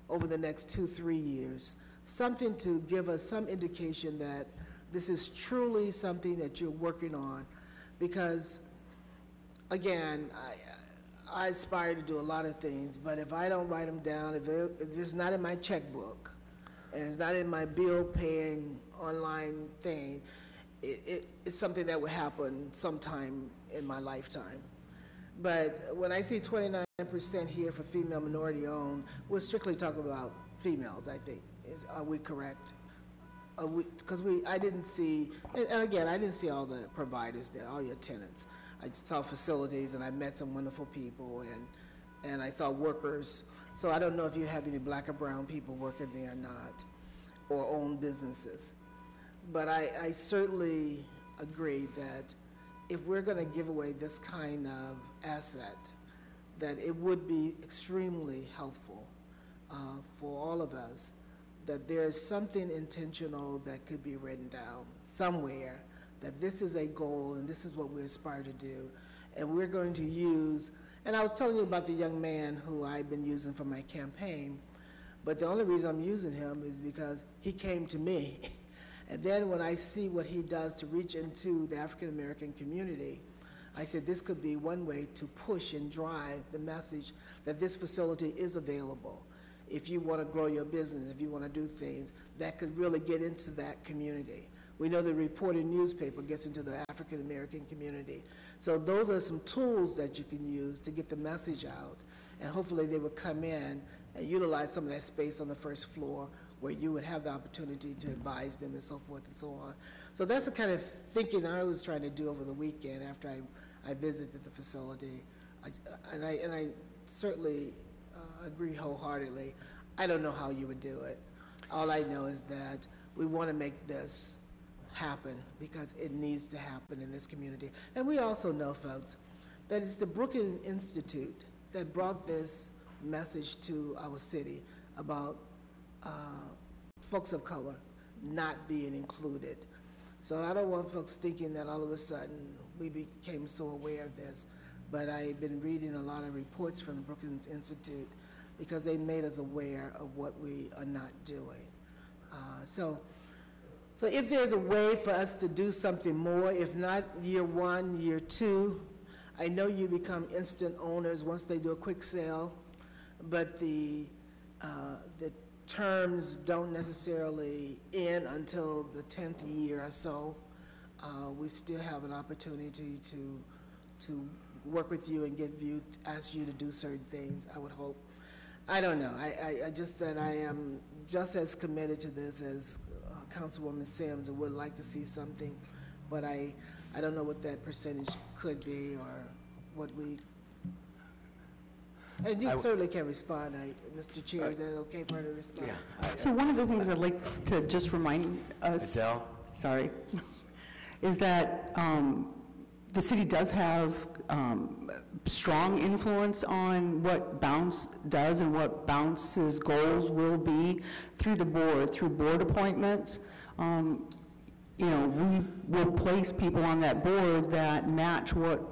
[SPEAKER 5] over the next 2-3 years, something to give us some indication that this is truly something that you're working on. Because, again, I aspire to do a lot of things, but if I don't write them down, if it's not in my checkbook, and it's not in my bill-paying online thing, it's something that would happen sometime in my lifetime. But when I see 29% here for female minority-owned, we're strictly talking about females, I think. Are we correct? Because I didn't see, and again, I didn't see all the providers there, all your tenants. I saw facilities, and I met some wonderful people, and I saw workers. So I don't know if you have any black or brown people working there or not, or own businesses. But I certainly agree that if we're going to give away this kind of asset, that it would be extremely helpful for all of us, that there's something intentional that could be written down somewhere, that this is a goal and this is what we aspire to do. And we're going to use, and I was telling you about the young man who I've been using for my campaign, but the only reason I'm using him is because he came to me. And then when I see what he does to reach into the African American community, I said this could be one way to push and drive the message that this facility is available. If you want to grow your business, if you want to do things, that could really get into that community. We know the reported newspaper gets into the African American community. So those are some tools that you can use to get the message out, and hopefully they would come in and utilize some of that space on the first floor where you would have the opportunity to advise them and so forth and so on. So that's the kind of thinking I was trying to do over the weekend after I visited the facility. And I certainly agree wholeheartedly. I don't know how you would do it. All I know is that we want to make this happen because it needs to happen in this community. And we also know, folks, that it's the Brookings Institute that brought this message to our city about folks of color not being included. So I don't want folks thinking that all of a sudden we became so aware of this, but I've been reading a lot of reports from the Brookings Institute because they made us aware of what we are not doing. So if there's a way for us to do something more, if not year 1, year 2, I know you become instant owners once they do a quick sale, but the terms don't necessarily end until the 10th year or so. We still have an opportunity to work with you and ask you to do certain things, I would hope. I don't know. I just said I am just as committed to this as Councilwoman Sims and would like to see something, but I don't know what that percentage could be or what we. And you certainly can respond, Mr. Chair. Is that okay for her to respond?
[SPEAKER 1] Yeah.
[SPEAKER 13] So one of the things I'd like to just remind us,
[SPEAKER 1] Adele?
[SPEAKER 13] Sorry, is that the city does have strong influence on what Bounce does and what Bounce's goals will be through the board, through board appointments. You know, we will place people on that board that match what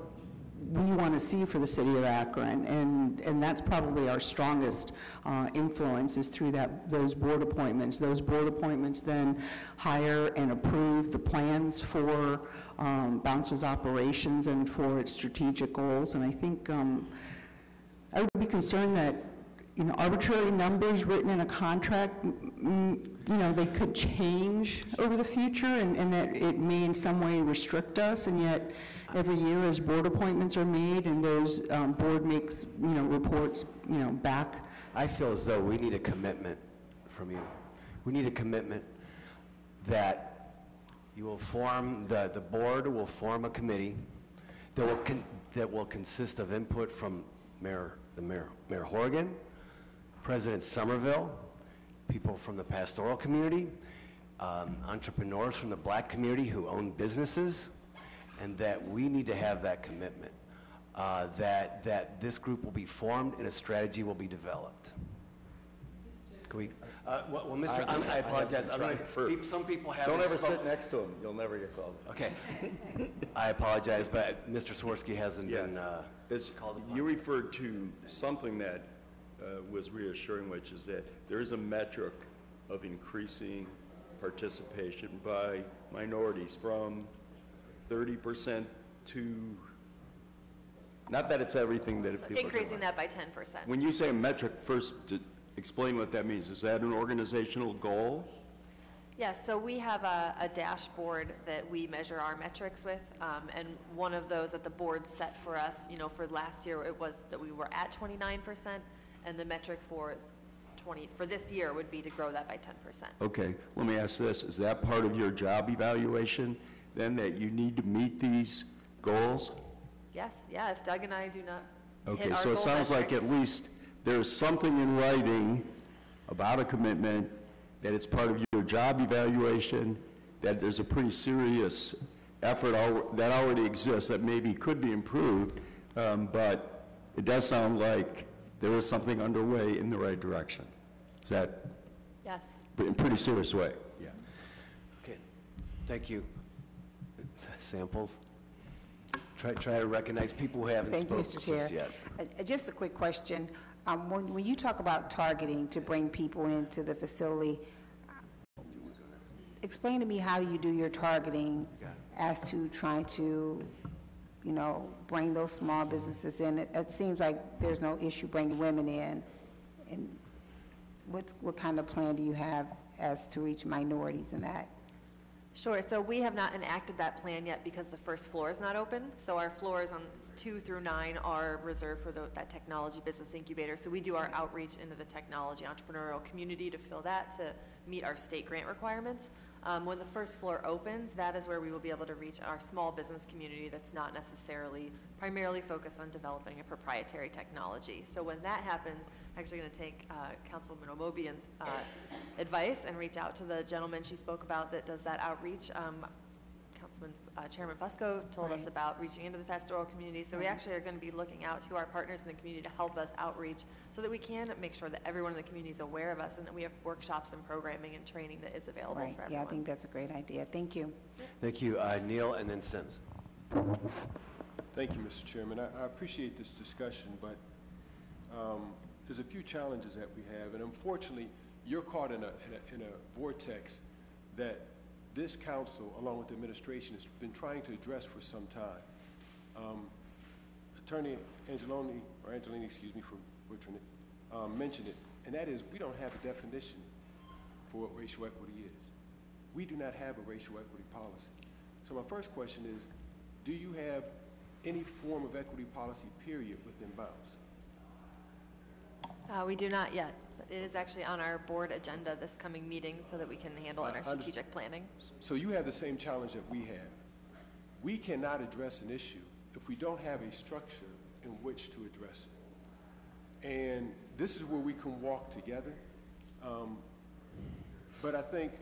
[SPEAKER 13] we want to see for the city of Akron, and that's probably our strongest influence is through those board appointments. Those board appointments then hire and approve the plans for Bounce's operations and for its strategic goals, and I think I would be concerned that, arbitrary numbers written in a contract, they could change over the future, and that it may in some way restrict us, and yet every year as board appointments are made and those board makes, reports, back.
[SPEAKER 1] I feel as though we need a commitment from you. We need a commitment that you will form, the board will form a committee that will consist of input from Mayor Horgan, President Somerville, people from the pastoral community, entrepreneurs from the black community who own businesses, and that we need to have that commitment, that this group will be formed and a strategy will be developed. Can we, well, Mr. I apologize. Some people haven't
[SPEAKER 4] Don't ever
[SPEAKER 1] spoke-
[SPEAKER 4] sit next to him, you'll never get called.
[SPEAKER 1] Okay. I apologize, but Mr. Swirsky hasn't been called upon.
[SPEAKER 4] You referred to something that was reassuring, which is that there is a metric of increasing participation by minorities from 30% to, not that it's everything that people are
[SPEAKER 14] Increasing
[SPEAKER 4] doing.
[SPEAKER 14] that by 10%.
[SPEAKER 4] When you say a metric, first, explain what that means. Is that an organizational goal?
[SPEAKER 14] Yes, so we have a dashboard that we measure our metrics with, and one of those that the board set for us, for last year, it was that we were at 29%, and the metric for this year would be to grow that by 10%.
[SPEAKER 4] Okay, let me ask this. Is that part of your job evaluation, then, that you need to meet these goals?
[SPEAKER 14] Yes, yeah, if Doug and I do not hit
[SPEAKER 4] Okay,
[SPEAKER 14] our
[SPEAKER 4] so it
[SPEAKER 14] goal
[SPEAKER 4] sounds like
[SPEAKER 14] metrics-
[SPEAKER 4] at least there's something in writing about a commitment, that it's part of your job evaluation, that there's a pretty serious effort that already exists that maybe could be improved, but it does sound like there is something underway in the right direction. Is that
[SPEAKER 14] Yes.
[SPEAKER 4] in a pretty serious way? Yeah.
[SPEAKER 1] Okay, thank you. Samples? Try to recognize people who haven't
[SPEAKER 15] Thank you,
[SPEAKER 1] spoken
[SPEAKER 15] Mr. Chair.
[SPEAKER 1] just yet.
[SPEAKER 15] Just a quick question. When you talk about targeting to bring people into the facility, explain to me how you do your targeting as to trying to, bring those small businesses in. It seems like there's no issue bringing women in. And what kind of plan do you have as to reach minorities in that?
[SPEAKER 14] Sure, so we have not enacted that plan yet because the first floor is not open. So our floors on 2 through 9 are reserved for that technology business incubator. So we do our outreach into the technology entrepreneurial community to fill that, to meet our state grant requirements. When the first floor opens, that is where we will be able to reach our small business community that's not necessarily primarily focused on developing a proprietary technology. So when that happens, I'm actually going to take Councilwoman Omobian's advice and reach out to the gentleman she spoke about that does that outreach. Chairman Fusco told us about reaching into the pastoral community. So we actually are going to be looking out to our partners in the community to help us outreach so that we can make sure that everyone in the community is aware of us and that we have workshops and programming and training that is available for everyone.
[SPEAKER 15] Yeah, I think that's a great idea. Thank you.
[SPEAKER 1] Thank you. Neil and then Sims.
[SPEAKER 6] Thank you, Mr. Chairman. I appreciate this discussion, but there's a few challenges that we have, and unfortunately, you're caught in a vortex that this council, along with the administration, has been trying to address for some time. Attorney Angelini, excuse me for butchering it, mentioned it, and that is we don't have a definition for what racial equity is. We do not have a racial equity policy. So my first question is, do you have any form of equity policy, period, within bounds?
[SPEAKER 14] We do not yet, but it is actually on our board agenda this coming meeting so that we can handle it in our strategic planning.
[SPEAKER 6] So you have the same challenge that we have. We cannot address an issue if we don't have a structure in which to address it. And this is where we can walk together. But I think,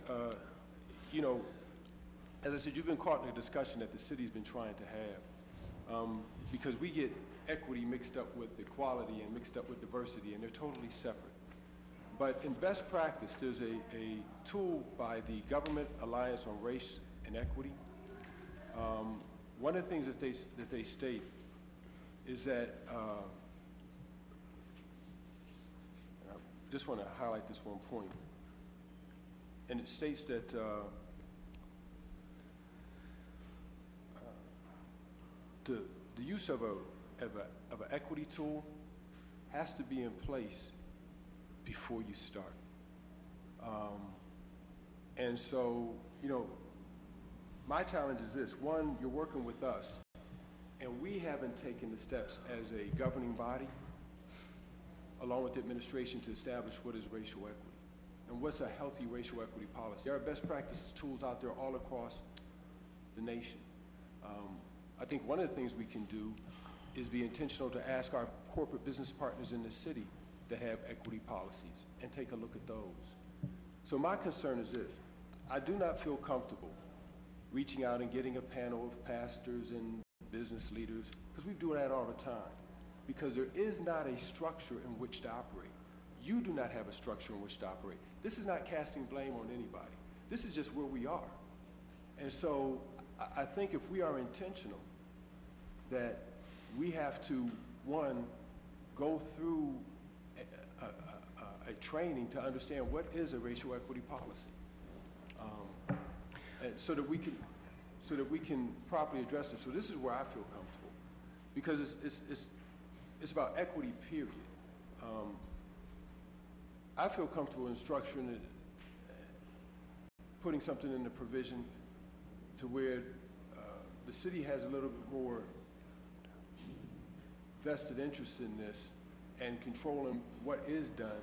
[SPEAKER 6] as I said, you've been caught in a discussion that the city's been trying to have, because we get equity mixed up with equality and mixed up with diversity, and they're totally separate. But in best practice, there's a tool by the Government Alliance on Race and Equity. One of the things that they state is that, I just want to highlight this one point, and it states that the use of an equity tool has to be in place before you start. And so, you know, my challenge is this. One, you're working with us, and we haven't taken the steps as a governing body, along with the administration, to establish what is racial equity and what's a healthy racial equity policy. There are best practices tools out there all across the nation. I think one of the things we can do is be intentional to ask our corporate business partners in the city to have equity policies and take a look at those. So my concern is this. I do not feel comfortable reaching out and getting a panel of pastors and business leaders, because we do that all the time, because there is not a structure in which to operate. You do not have a structure in which to operate. This is not casting blame on anybody. This is just where we are. And so I think if we are intentional, that we have to, one, go through a training to understand what is a racial equity policy, and so that we can properly address it. So this is where I feel comfortable, because it's about equity, period. I feel comfortable in structuring it, putting something in the provisions to where the city has a little bit more vested interest in this and controlling what is done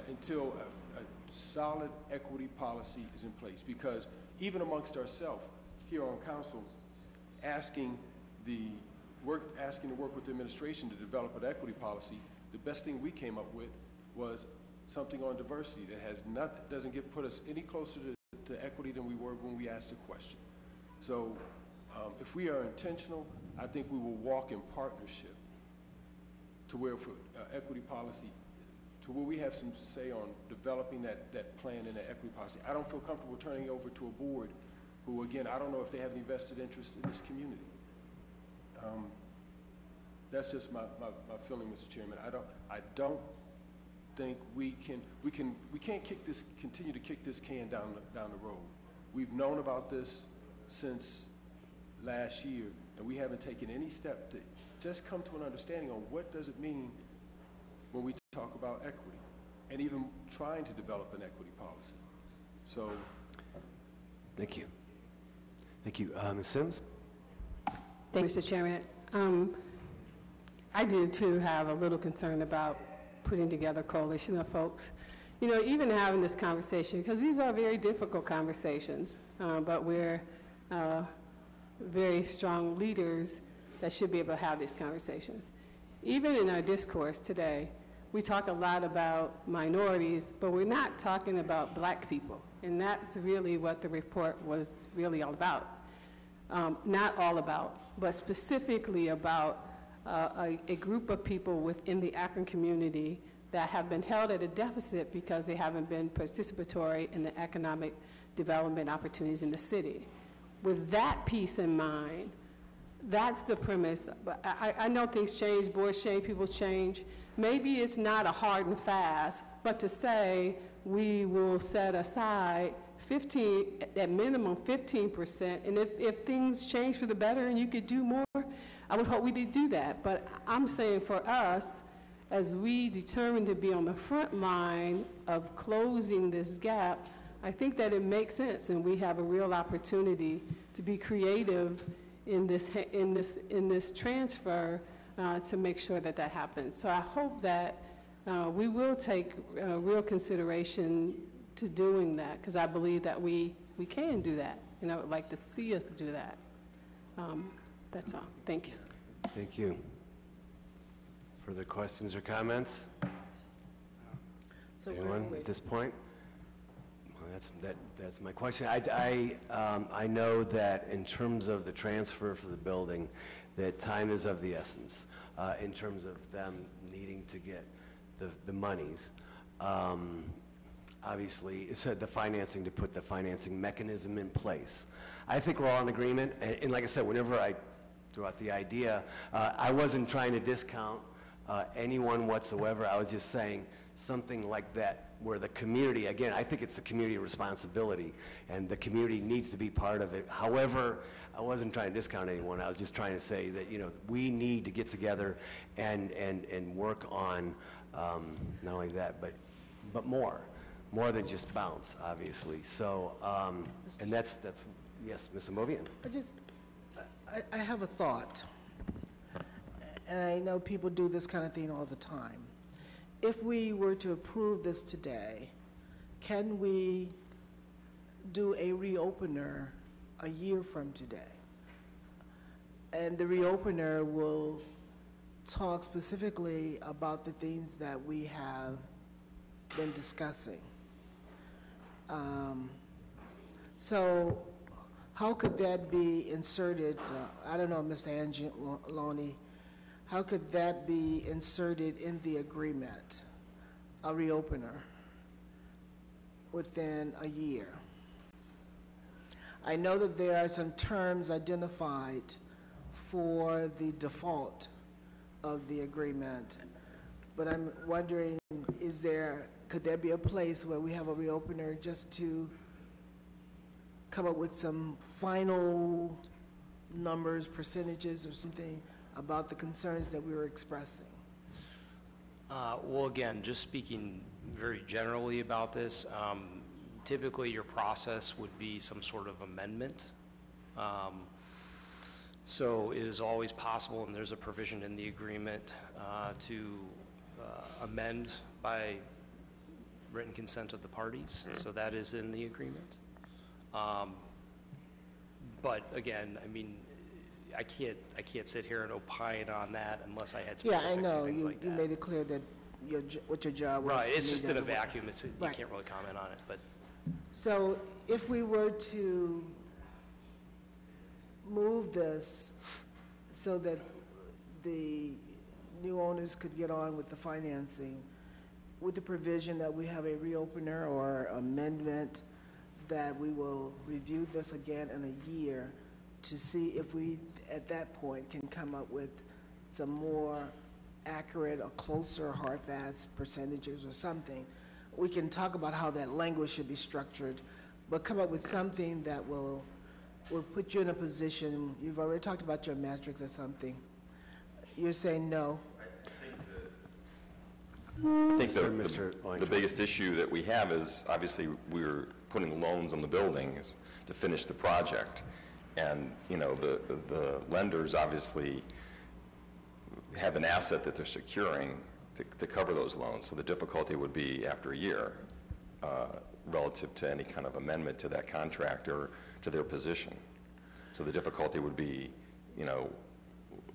[SPEAKER 6] until a solid equity policy is in place. Because even amongst ourselves here on council, asking to work with the administration to develop an equity policy, the best thing we came up with was something on diversity that doesn't put us any closer to equity than we were when we asked the question. So if we are intentional, I think we will walk in partnership to where for equity policy, to where we have some say on developing that plan and that equity policy. I don't feel comfortable turning it over to a board who, again, I don't know if they have any vested interest in this community. That's just my feeling, Mr. Chairman. I don't think we can't continue to kick this can down the road. We've known about this since last year, and we haven't taken any step to just come to an understanding on what does it mean when we talk about equity, and even trying to develop an equity policy. So,
[SPEAKER 1] thank you. Thank you. Ms. Sims?
[SPEAKER 12] Thank you, Mr. Chairman. I do, too, have a little concern about putting together a coalition of folks. You know, even having this conversation, because these are very difficult conversations, but we're very strong leaders that should be able to have these conversations. Even in our discourse today, we talk a lot about minorities, but we're not talking about black people. And that's really what the report was really all about. Not all about, but specifically about a group of people within the Akron community that have been held at a deficit because they haven't been participatory in the economic development opportunities in the city. With that piece in mind, that's the premise. But I know things change, boards change, people change. Maybe it's not a hard and fast, but to say we will set aside 15, at minimum 15%, and if things change for the better and you could do more, I would hope we did do that. But I'm saying for us, as we determine to be on the front line of closing this gap, I think that it makes sense, and we have a real opportunity to be creative in this transfer to make sure that that happens. So I hope that we will take real consideration to doing that, because I believe that we can do that, and I would like to see us do that. That's all. Thank you.
[SPEAKER 1] Thank you. Further questions or comments?
[SPEAKER 5] So
[SPEAKER 1] anyone at this point? Well, that's my question. I know that in terms of the transfer for the building, that time is of the essence in terms of them needing to get the monies. Obviously, it said the financing, to put the financing mechanism in place. I think we're all in agreement, and like I said, whenever I threw out the idea, I wasn't trying to discount anyone whatsoever. I was just saying something like that, where the community, again, I think it's the community responsibility, and the community needs to be part of it. However, I wasn't trying to discount anyone. I was just trying to say that, you know, we need to get together and work on not only that, but but more than just bounce, obviously. So, and that's, yes, Ms. Amovian.
[SPEAKER 5] I have a thought, and I know people do this kind of thing all the time. If we were to approve this today, can we do a reopener a year from today? And the reopener will talk specifically about the things that we have been discussing. So how could that be inserted? I don't know, Mr. Angeloni, how could that be inserted in the agreement, a reopener, within a year? I know that there are some terms identified for the default of the agreement, but I'm wondering, could there be a place where we have a reopener just to come up with some final numbers, percentages, or something about the concerns that we were expressing?
[SPEAKER 2] Well, again, just speaking very generally about this, typically your process would be some sort of amendment. So it is always possible, and there's a provision in the agreement to amend by written consent of the parties. So that is in the agreement. But again, I mean, I can't sit here and opine on that unless I had specifics
[SPEAKER 5] Yeah, I know.
[SPEAKER 2] and things like that.
[SPEAKER 5] You made it clear that what your job was.
[SPEAKER 2] Right,
[SPEAKER 5] to
[SPEAKER 2] it's
[SPEAKER 5] me
[SPEAKER 2] just
[SPEAKER 5] that
[SPEAKER 2] in a
[SPEAKER 5] it wa-
[SPEAKER 2] vacuum. You
[SPEAKER 5] Right.
[SPEAKER 2] can't really comment on it, but.
[SPEAKER 5] So if we were to move this so that the new owners could get on with the financing, with the provision that we have a reopener or amendment, that we will review this again in a year to see if we, at that point, can come up with some more accurate or closer hard fast percentages or something. We can talk about how that language should be structured, but come up with something that will put you in a position. You've already talked about your metrics or something. You're saying no.
[SPEAKER 16] I think the biggest issue that we have is, obviously, we're putting loans on the buildings to finish the project. And, you know, the lenders obviously have an asset that they're securing to cover those loans. So the difficulty would be after a year relative to any kind of amendment to that contract or to their position. So the difficulty would be, you know,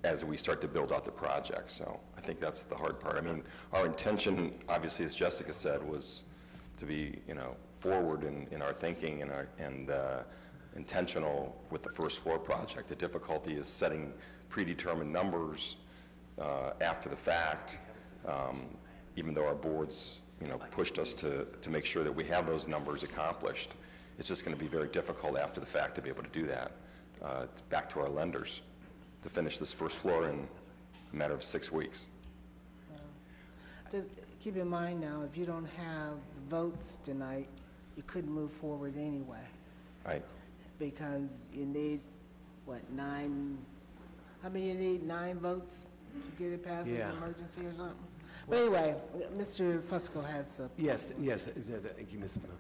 [SPEAKER 16] as we start to build out the project. So I think that's the hard part. I mean, our intention, obviously, as Jessica said, was to be, you know, forward in our thinking and intentional with the first floor project. The difficulty is setting predetermined numbers after the fact, even though our boards, you know, pushed us to make sure that we have those numbers accomplished. It's just going to be very difficult after the fact to be able to do that. Back to our lenders to finish this first floor in a matter of 6 weeks.
[SPEAKER 5] Just keep in mind now, if you don't have votes tonight, you couldn't move forward anyway.
[SPEAKER 16] Right.
[SPEAKER 5] Because you need, what, 9, how many you need, 9 votes to get it passed as an emergency or something? But anyway, Mr. Fusco has a...
[SPEAKER 1] Yes, thank you, Ms. Miller.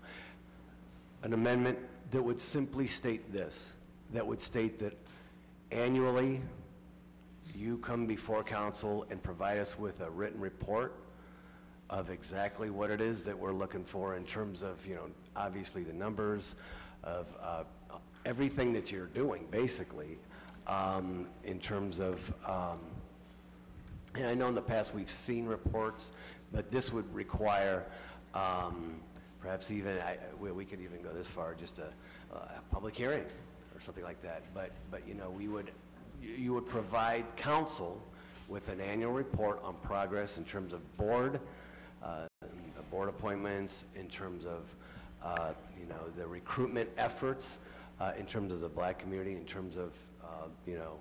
[SPEAKER 1] An amendment that would simply state this, that would state that annually, you come before council and provide us with a written report of exactly what it is that we're looking for in terms of, you know, obviously the numbers of everything that you're doing, basically, in terms of, and I know in the past we've seen reports, but this would require perhaps even, we could even go this far, just a public hearing or something like that. But you know, you would provide council with an annual report on progress in terms of board appointments, in terms of you know, the recruitment efforts, in terms of the black community, in terms of you know,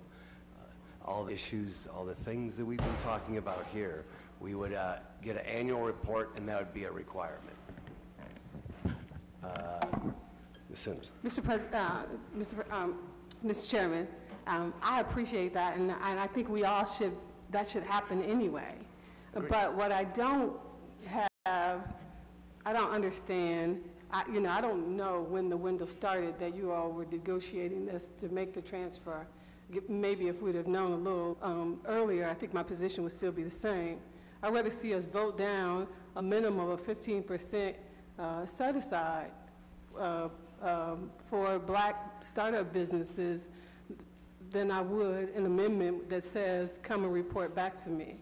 [SPEAKER 1] all the issues, all the things that we've been talking about here. We would get an annual report, and that would be a requirement. Ms. Sims.
[SPEAKER 12] Mr. Chairman, I appreciate that, and I think we all that should happen anyway. But what I don't have I don't understand, I don't know when the window started that you all were negotiating this to make the transfer. Maybe if we'd have known a little earlier, I think my position would still be the same. I'd rather see us vote down a minimum of 15% set aside for black startup businesses than I would an amendment that says, come and report back to me.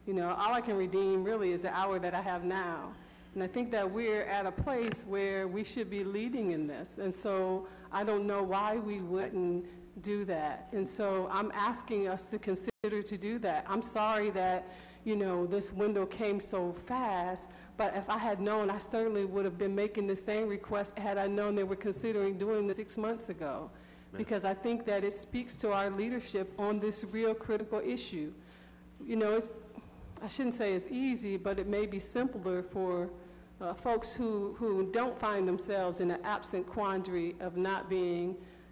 [SPEAKER 12] All I can redeem really is the hour that I have now. And I think that we're at a place where we should be leading in this. And so I don't know why we wouldn't do that. And so I'm asking us to consider to do that. I'm sorry that, this window came so fast, but if I had known, I certainly would have been making the same request had I known they were considering doing this 6 months ago. Because I think that it speaks to our leadership on this real critical issue. I shouldn't say it's easy, but it may be simpler for folks who don't find themselves in an absent quandary of not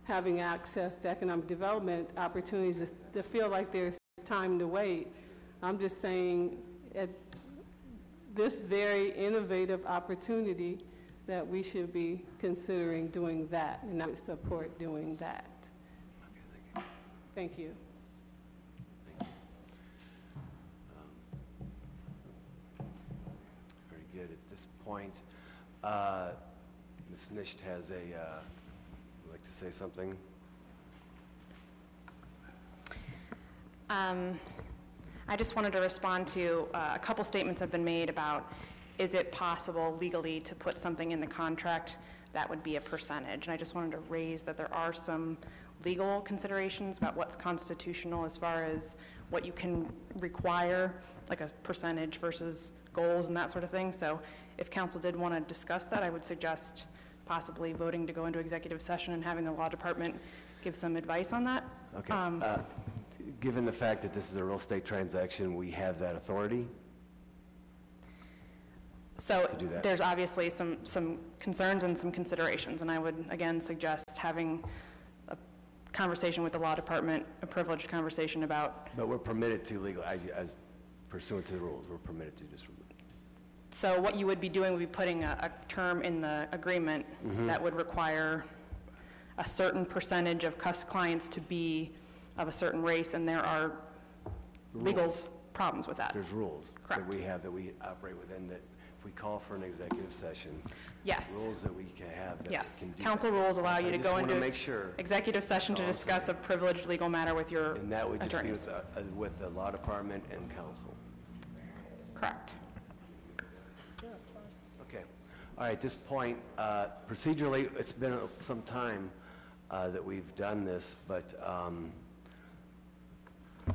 [SPEAKER 12] having access to economic development opportunities to feel like there's time to wait. I'm just saying at this very innovative opportunity that we should be considering doing that, and I would support doing that. Okay, thank you.
[SPEAKER 1] Very good. At this point, Ms. Nisht has would like to say something?
[SPEAKER 17] I just wanted to respond to a couple statements have been made about, is it possible legally to put something in the contract that would be a percentage? And I just wanted to raise that there are some legal considerations about what's constitutional as far as what you can require, like a percentage versus goals and that sort of thing. So if council did want to discuss that, I would suggest possibly voting to go into executive session and having the law department give some advice on that.
[SPEAKER 1] Okay. Given the fact that this is a real estate transaction, we have that authority?
[SPEAKER 17] So there's obviously some concerns and some considerations, and I would, again, suggest having a conversation with the law department, a privileged conversation about...
[SPEAKER 1] But we're permitted to legally, as pursuant to the rules, we're permitted to this.
[SPEAKER 17] So what you would be doing would be putting a term in the agreement that would require a certain percentage of clients to be of a certain race, and there are legal problems with that.
[SPEAKER 1] There's rules that we have that we operate within that if we call for an executive session,
[SPEAKER 17] yes,
[SPEAKER 1] rules that we can have that
[SPEAKER 17] yes,
[SPEAKER 1] we can do
[SPEAKER 17] council rules allow you to go into executive session to
[SPEAKER 1] That's
[SPEAKER 17] discuss a privileged legal matter with your
[SPEAKER 1] and that would just
[SPEAKER 17] attorneys.
[SPEAKER 1] be with the law department and council.
[SPEAKER 17] Correct.
[SPEAKER 1] Okay. All right, at this point, procedurally, it's been some time that we've done this, but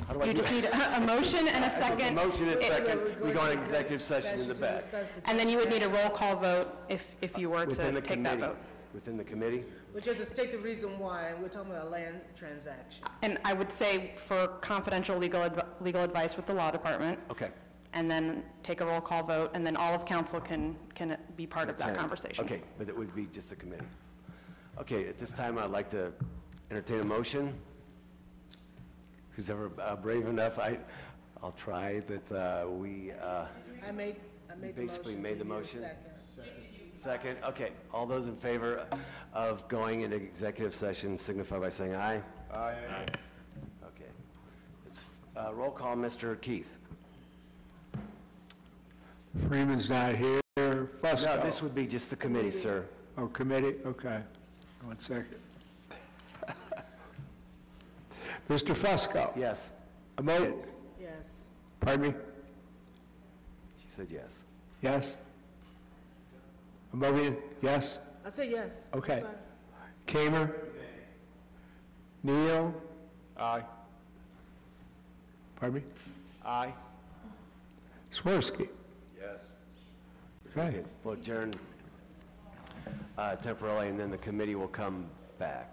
[SPEAKER 1] how do I
[SPEAKER 17] You
[SPEAKER 1] do
[SPEAKER 17] just
[SPEAKER 1] it?
[SPEAKER 17] need a motion and a second.
[SPEAKER 1] A motion and a second. We go into executive session in the back.
[SPEAKER 17] And then you would need a roll call vote if you were
[SPEAKER 1] Within
[SPEAKER 17] to
[SPEAKER 1] the
[SPEAKER 17] take that
[SPEAKER 1] committee.
[SPEAKER 17] vote.
[SPEAKER 1] Within the committee?
[SPEAKER 5] But you have to state the reason why. We're talking about a land transaction.
[SPEAKER 17] And I would say for confidential legal advice with the law department.
[SPEAKER 1] Okay.
[SPEAKER 17] And then take a roll call vote, and then all of council can be part of that
[SPEAKER 1] Attend.
[SPEAKER 17] conversation.
[SPEAKER 1] Okay, but it would be just a committee. Okay, at this time, I'd like to entertain a motion. Who's ever brave enough? I'll try that we...
[SPEAKER 5] I made the
[SPEAKER 1] basically
[SPEAKER 5] motion.
[SPEAKER 1] made the
[SPEAKER 5] so you
[SPEAKER 1] motion.
[SPEAKER 5] Second.
[SPEAKER 1] Okay. All those in favor of going into executive session signify by saying aye.
[SPEAKER 6] Aye.
[SPEAKER 1] Okay. It's roll call, Mr. Keith.
[SPEAKER 10] Freeman's not here. Fusco.
[SPEAKER 1] No, this would be just the committee, sir.
[SPEAKER 10] Oh, committee, okay. 1 second. Mr. Fusco.
[SPEAKER 1] Yes.
[SPEAKER 10] Amotian.
[SPEAKER 5] Yes.
[SPEAKER 10] Pardon me?
[SPEAKER 1] She said yes.
[SPEAKER 10] Yes? Amotian, yes?
[SPEAKER 5] I said yes.
[SPEAKER 10] Okay.
[SPEAKER 5] I'm sorry.
[SPEAKER 10] Kamer? Neal?
[SPEAKER 6] Aye.
[SPEAKER 10] Pardon me?
[SPEAKER 6] Aye.
[SPEAKER 10] Swirsky?
[SPEAKER 6] Yes.
[SPEAKER 10] Okay.
[SPEAKER 1] We'll adjourn temporarily, and then the committee will come back.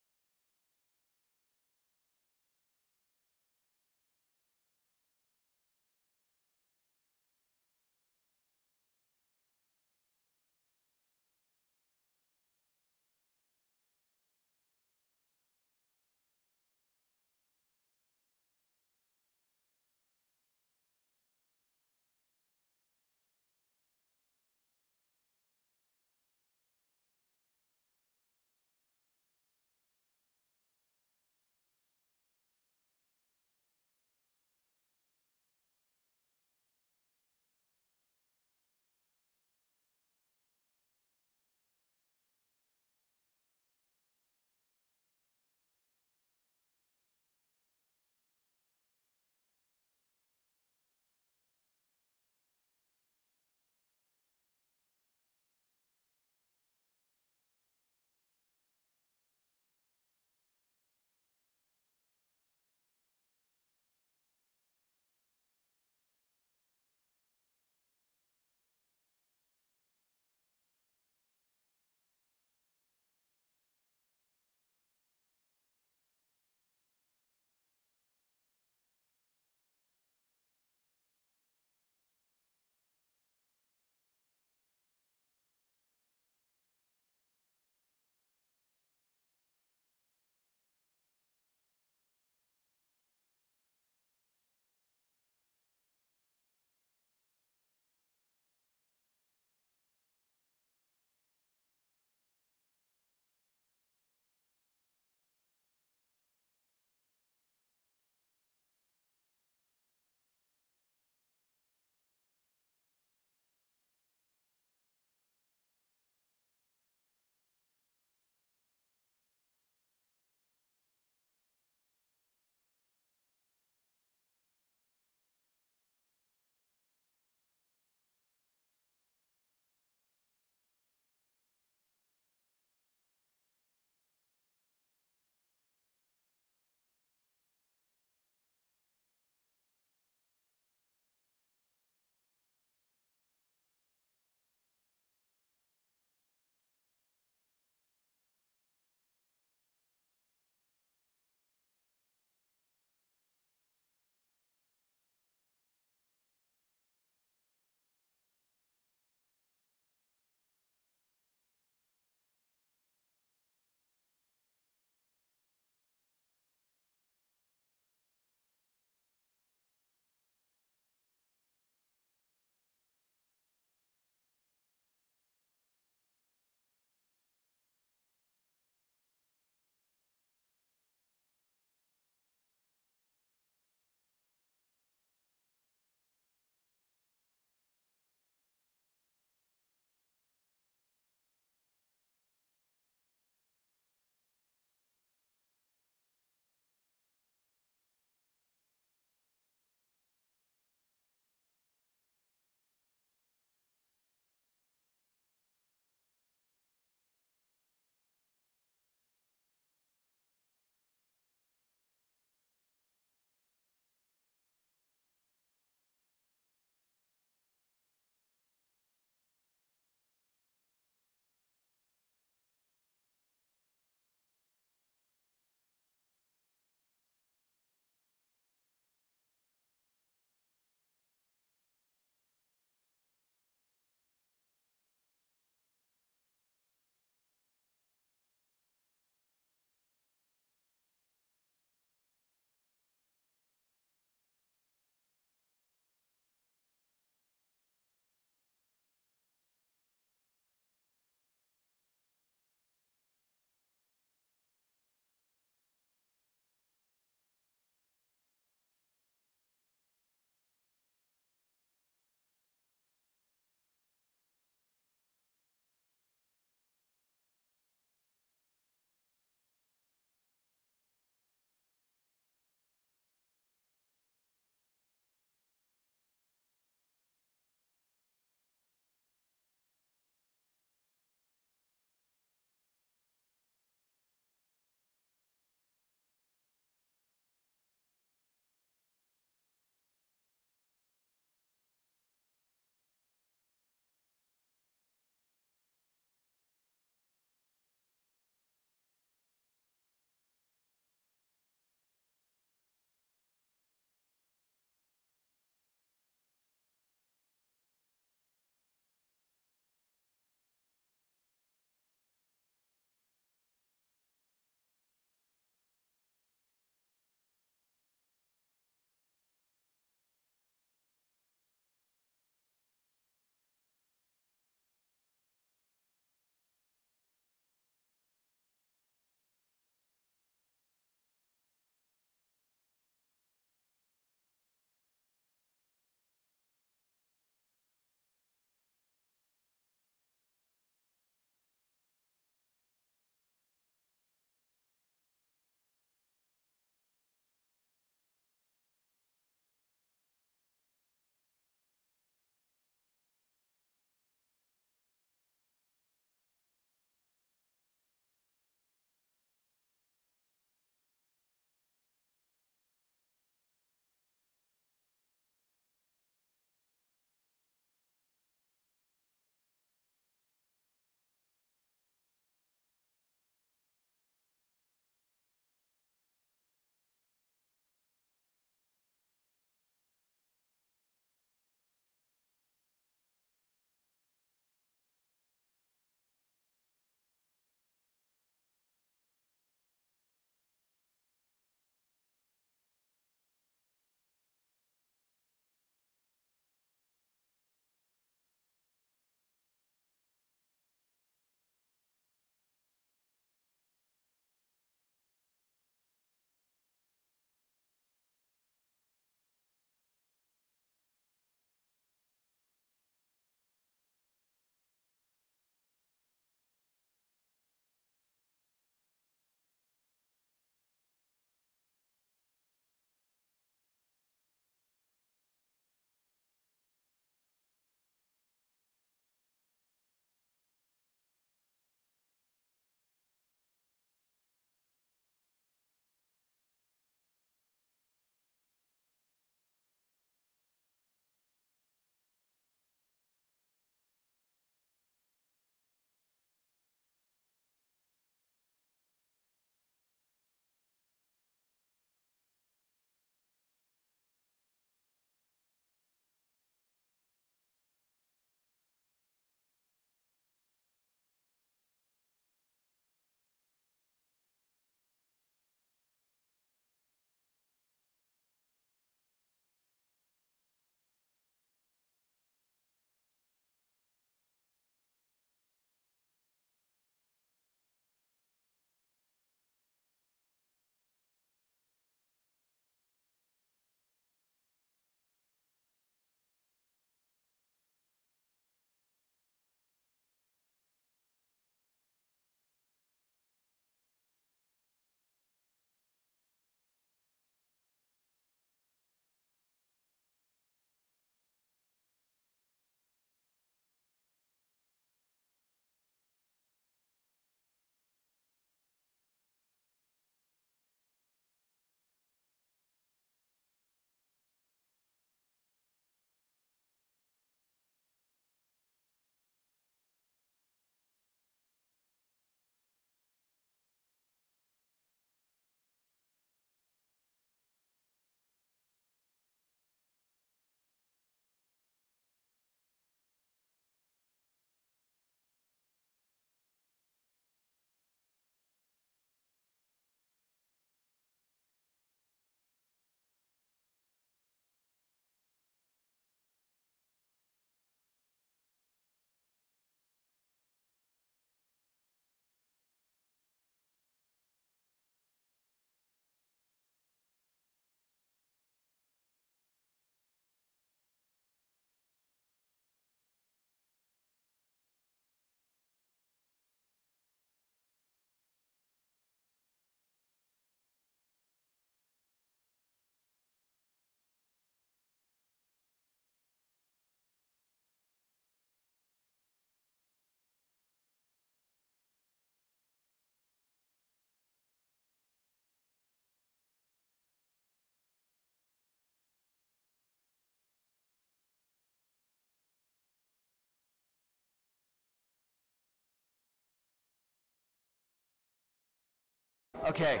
[SPEAKER 1] Okay.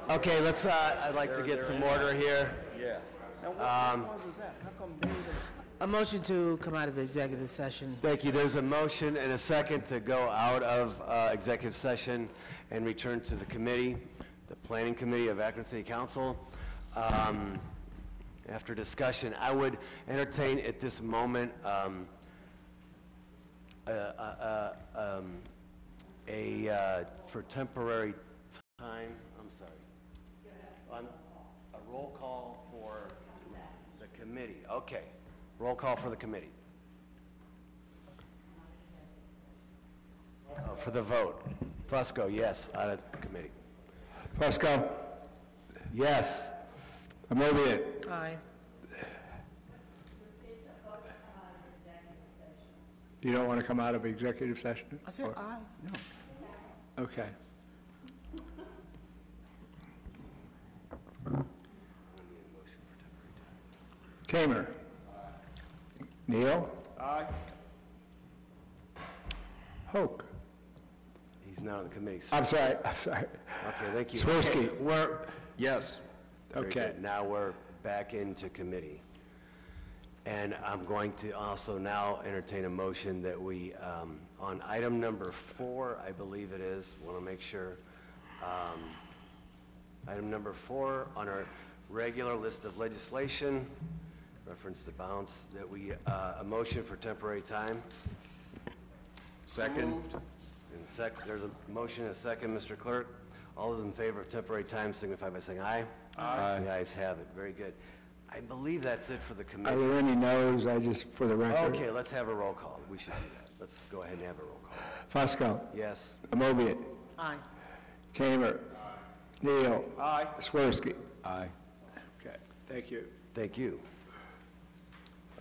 [SPEAKER 1] Okay, let's, I'd like to get some order here.
[SPEAKER 4] Yeah.
[SPEAKER 5] A motion to come out of executive session.
[SPEAKER 1] Thank you. There's a motion and a second to go out of executive session and return to the committee, the Planning Committee of Akron City Council. After discussion, I would entertain at this moment for temporary time, I'm sorry, a roll call for the committee. Okay, roll call for the committee. For the vote. Fusco, yes, out of the committee.
[SPEAKER 10] Fusco.
[SPEAKER 1] Yes.
[SPEAKER 10] Amobian.
[SPEAKER 5] Aye.
[SPEAKER 10] You don't want to come out of executive session?
[SPEAKER 5] I said aye. No.
[SPEAKER 10] Okay. Kamer. Neal.
[SPEAKER 6] Aye.
[SPEAKER 10] Hoke.
[SPEAKER 1] He's not on the committee.
[SPEAKER 10] I'm sorry.
[SPEAKER 1] Okay, thank you.
[SPEAKER 10] Swirsky.
[SPEAKER 4] Yes.
[SPEAKER 1] Very
[SPEAKER 10] Okay.
[SPEAKER 1] good. Now we're back into committee. And I'm going to also now entertain a motion that we, on item number 4, I believe it is, want to make sure. Item number 4 on our regular list of legislation, reference the bounce, that we, a motion for temporary time.
[SPEAKER 4] Second.
[SPEAKER 1] And there's a motion and a second, Mr. Clerk. All those in favor of temporary time signify by saying aye.
[SPEAKER 4] Aye.
[SPEAKER 1] The ayes have it. Very good. I believe that's it for the
[SPEAKER 10] Are
[SPEAKER 1] committee.
[SPEAKER 10] there any no's? I just, for the record.
[SPEAKER 1] Okay, let's have a roll call. We should do that. Let's go ahead and have a roll call.
[SPEAKER 10] Fusco.
[SPEAKER 1] Yes.
[SPEAKER 10] Amobian.
[SPEAKER 5] Aye.
[SPEAKER 10] Kamer. Neal.
[SPEAKER 6] Aye.
[SPEAKER 10] Swirsky.
[SPEAKER 4] Aye.
[SPEAKER 10] Okay, thank you.
[SPEAKER 1] Thank you.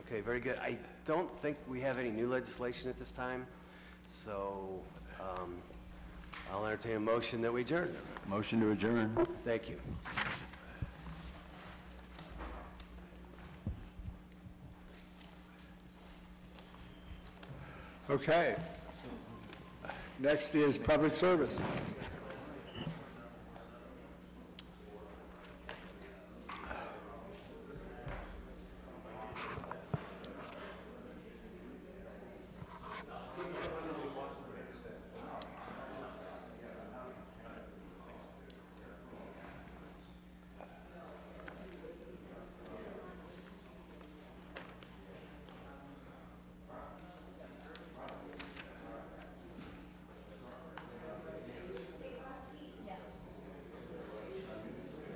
[SPEAKER 1] Okay, very good. I don't think we have any new legislation at this time, so I'll entertain a motion that we adjourn.
[SPEAKER 4] Motion to adjourn.
[SPEAKER 1] Thank you.
[SPEAKER 10] Okay. Next is public service.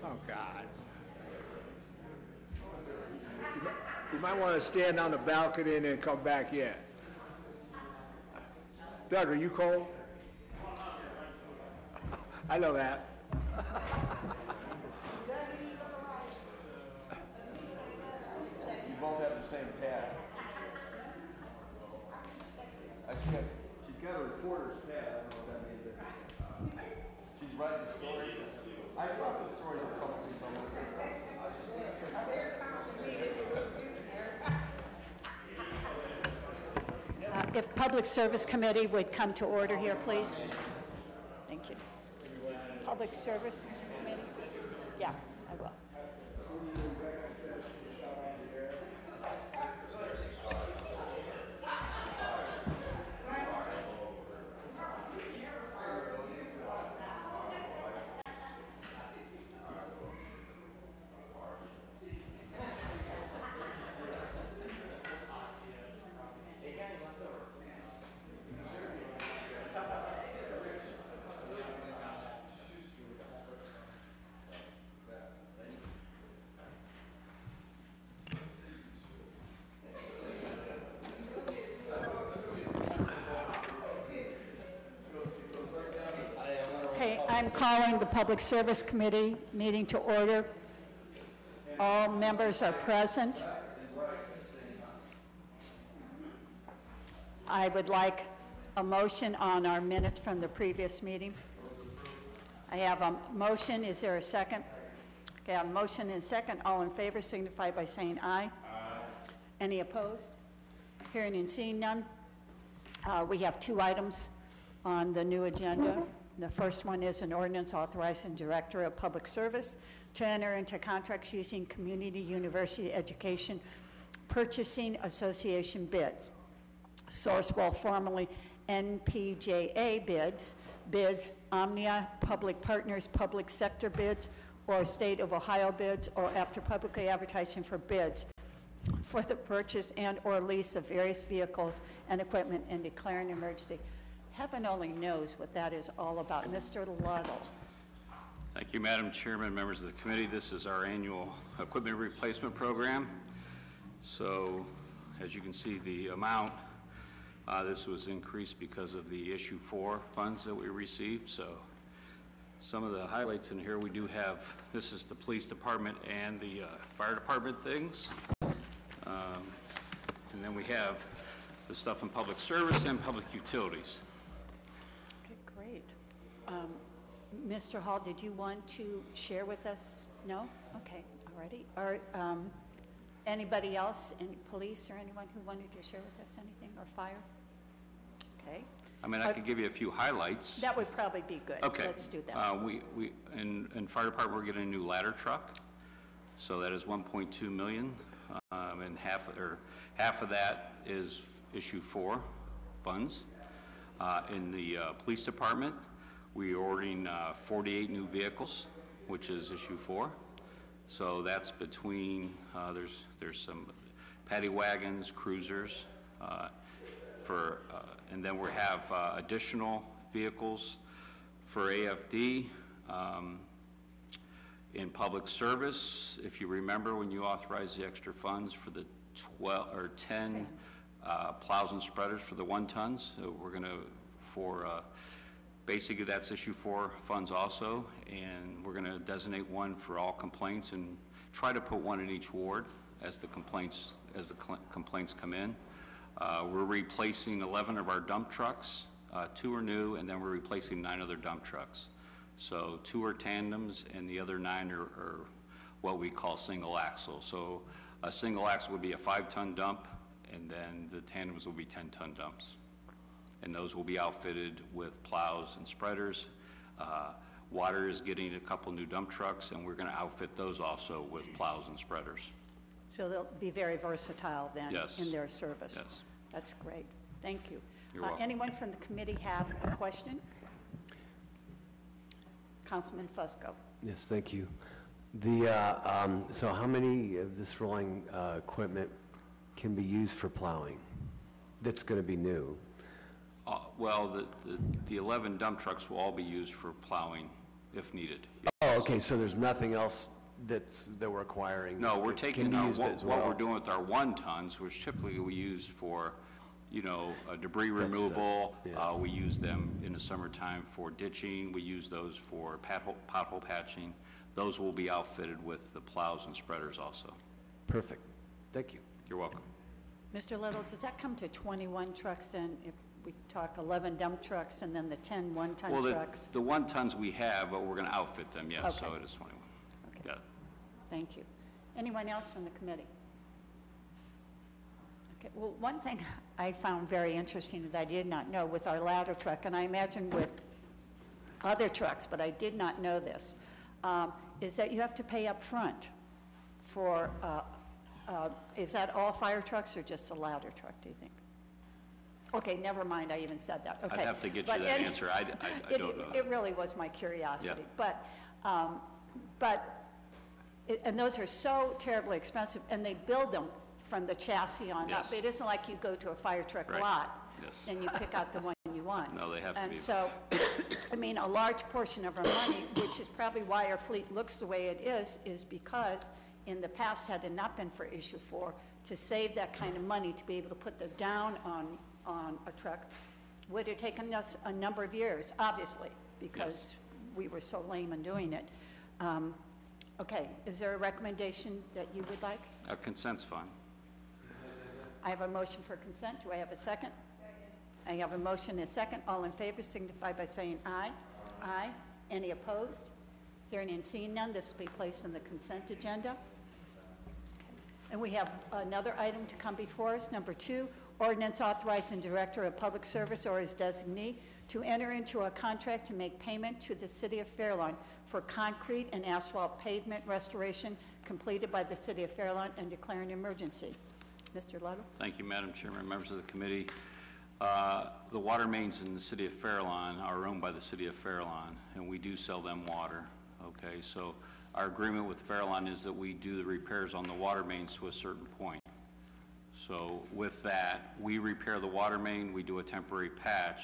[SPEAKER 10] Oh, God. You might want to stand on the balcony and then come back in. Doug, are you cold? I know that.
[SPEAKER 4] You both have the same pad. I see it. She's got a reporter's pad. I don't know what that means. She's writing stories. I thought the stories were coming somewhere.
[SPEAKER 18] If Public Service Committee would come to order here, please. Thank you. Public Service Committee? Yeah, I will. Okay, I'm calling the Public Service Committee meeting to order. All members are present. I would like a motion on our minutes from the previous meeting. I have a motion. Is there a second? Okay, a motion and a second. All in favor signify by saying aye. Aye. Any opposed? Hearing and seeing none. We have 2 items on the new agenda. The first one is an ordinance authorizing Director of Public Service to enter into contracts using Community University Education Purchasing Association bids. Sourcewell, formerly NPJA bids, Omnia Public Partners public sector bids, or State of Ohio bids, or after publicly advertising for bids for the purchase and/or lease of various vehicles and equipment and declaring an emergency. Heaven only knows what that is all about. Mr. Luddle.
[SPEAKER 19] Thank you, Madam Chairman, members of the committee. This is our annual equipment replacement program. So, as you can see, the amount, this was increased because of the issue 4 funds that we received. So, some of the highlights in here, we do have, this is the police department and the fire department things. And then we have the stuff in public service and public utilities.
[SPEAKER 18] Okay, great. Mr. Hall, did you want to share with us? No? Okay, all righty. Or anybody else in police or anyone who wanted to share with us anything, or fire? Okay.
[SPEAKER 19] I mean, I could give you a few highlights.
[SPEAKER 18] That would probably be good.
[SPEAKER 19] Okay.
[SPEAKER 18] Let's do that.
[SPEAKER 19] In fire department, we're getting a new ladder truck. So that is $1.2 million. And half of that is issue 4 funds. In the police department, we're ordering 48 new vehicles, which is issue 4. So that's between, there's some paddy wagons, cruisers, and then we have additional vehicles for AFD. In public service, if you remember when you authorized the extra funds for the 10 plows and spreaders for the 1 tons, so we're going to, basically that's issue 4 funds also, and we're going to designate one for all complaints and try to put one in each ward as the complaints come in. We're replacing 11 of our dump trucks, 2 are new, and then we're replacing 9 other dump trucks. So 2 are tandems, and the other 9 are what we call single axle. So a single axle would be a 5-ton dump, and then the tandems will be 10-ton dumps. And those will be outfitted with plows and spreaders. Water is getting a couple new dump trucks, and we're going to outfit those also with plows and spreaders.
[SPEAKER 18] So they'll be very versatile then.
[SPEAKER 19] Yes.
[SPEAKER 18] In their service.
[SPEAKER 19] Yes.
[SPEAKER 18] That's great. Thank you.
[SPEAKER 19] You're welcome.
[SPEAKER 18] Anyone from the committee have a question? Councilman Fusco.
[SPEAKER 1] Yes, thank you. So how many of this rolling equipment can be used for plowing that's going to be new?
[SPEAKER 19] Well, the 11 dump trucks will all be used for plowing if needed.
[SPEAKER 1] Oh, okay, so there's nothing else that we're acquiring?
[SPEAKER 19] No, we're taking what
[SPEAKER 1] well?
[SPEAKER 19] we're doing with our 1 tons, which typically we use for, debris removal. We use them in the summertime for ditching. We use those for pothole patching. Those will be outfitted with the plows and spreaders also.
[SPEAKER 1] Perfect. Thank you.
[SPEAKER 19] You're welcome.
[SPEAKER 18] Mr. Little, does that come to 21 trucks then, if we talk 11 dump trucks and then the 10 one-ton trucks?
[SPEAKER 19] The 1 tons we have, but we're going to outfit them, yes,
[SPEAKER 18] Okay.
[SPEAKER 19] so it is 21.
[SPEAKER 18] Okay.
[SPEAKER 19] Yeah.
[SPEAKER 18] Thank you. Anyone else from the committee? Okay, well, one thing I found very interesting that I did not know with our ladder truck, and I imagine with other trucks, but I did not know this, is that you have to pay up front for, is that all fire trucks or just a ladder truck, do you think? Okay, never mind, I even said that. Okay.
[SPEAKER 19] I'd have to get you that answer. I don't know.
[SPEAKER 18] It really was my curiosity.
[SPEAKER 19] Yeah.
[SPEAKER 18] And those are so terribly expensive, and they build them from the chassis on up.
[SPEAKER 19] Yes.
[SPEAKER 18] It isn't like you go to a fire truck
[SPEAKER 19] Right.
[SPEAKER 18] lot
[SPEAKER 19] Yes.
[SPEAKER 18] and you pick out the one you want.
[SPEAKER 19] No, they have to be.
[SPEAKER 18] And so, I mean, a large portion of our money, which is probably why our fleet looks the way it is because in the past, had it not been for issue 4, to save that kind of money to be able to put the down on a truck would have taken us a number of years, obviously, because we were so lame in doing it. Okay, is there a recommendation that you would like?
[SPEAKER 19] A consent's fine.
[SPEAKER 18] I have a motion for consent. Do I have a second? I have a motion and a second. All in favor signify by saying aye. Aye. Any opposed? Hearing and seeing none, this will be placed on the consent agenda. And we have another item to come before us, number 2, ordinance authorizing Director of Public Service or his designee to enter into a contract to make payment to the City of Fairlawn for concrete and asphalt pavement restoration completed by the City of Fairlawn and declare an emergency. Mr. Ludlow?
[SPEAKER 19] Thank you, Madam Chairman, members of the committee. The water mains in the City of Fairlawn are owned by the City of Fairlawn, and we do sell them water. Okay, so our agreement with Fairlawn is that we do the repairs on the water mains to a certain point. So with that, we repair the water main, we do a temporary patch,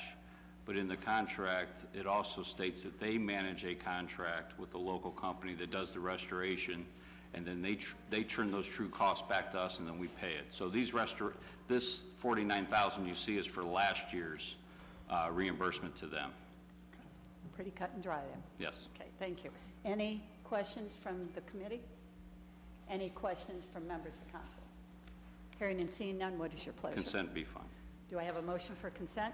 [SPEAKER 19] but in the contract, it also states that they manage a contract with the local company that does the restoration, and then they turn those true costs back to us, and then we pay it. So this $49,000 you see is for last year's reimbursement to them.
[SPEAKER 18] Pretty cut and dry then.
[SPEAKER 19] Yes.
[SPEAKER 18] Okay, thank you. Any questions from the committee? Any questions from members of council? Hearing and seeing none, what is your pleasure?
[SPEAKER 19] Consent be fine.
[SPEAKER 18] Do I have a motion for consent?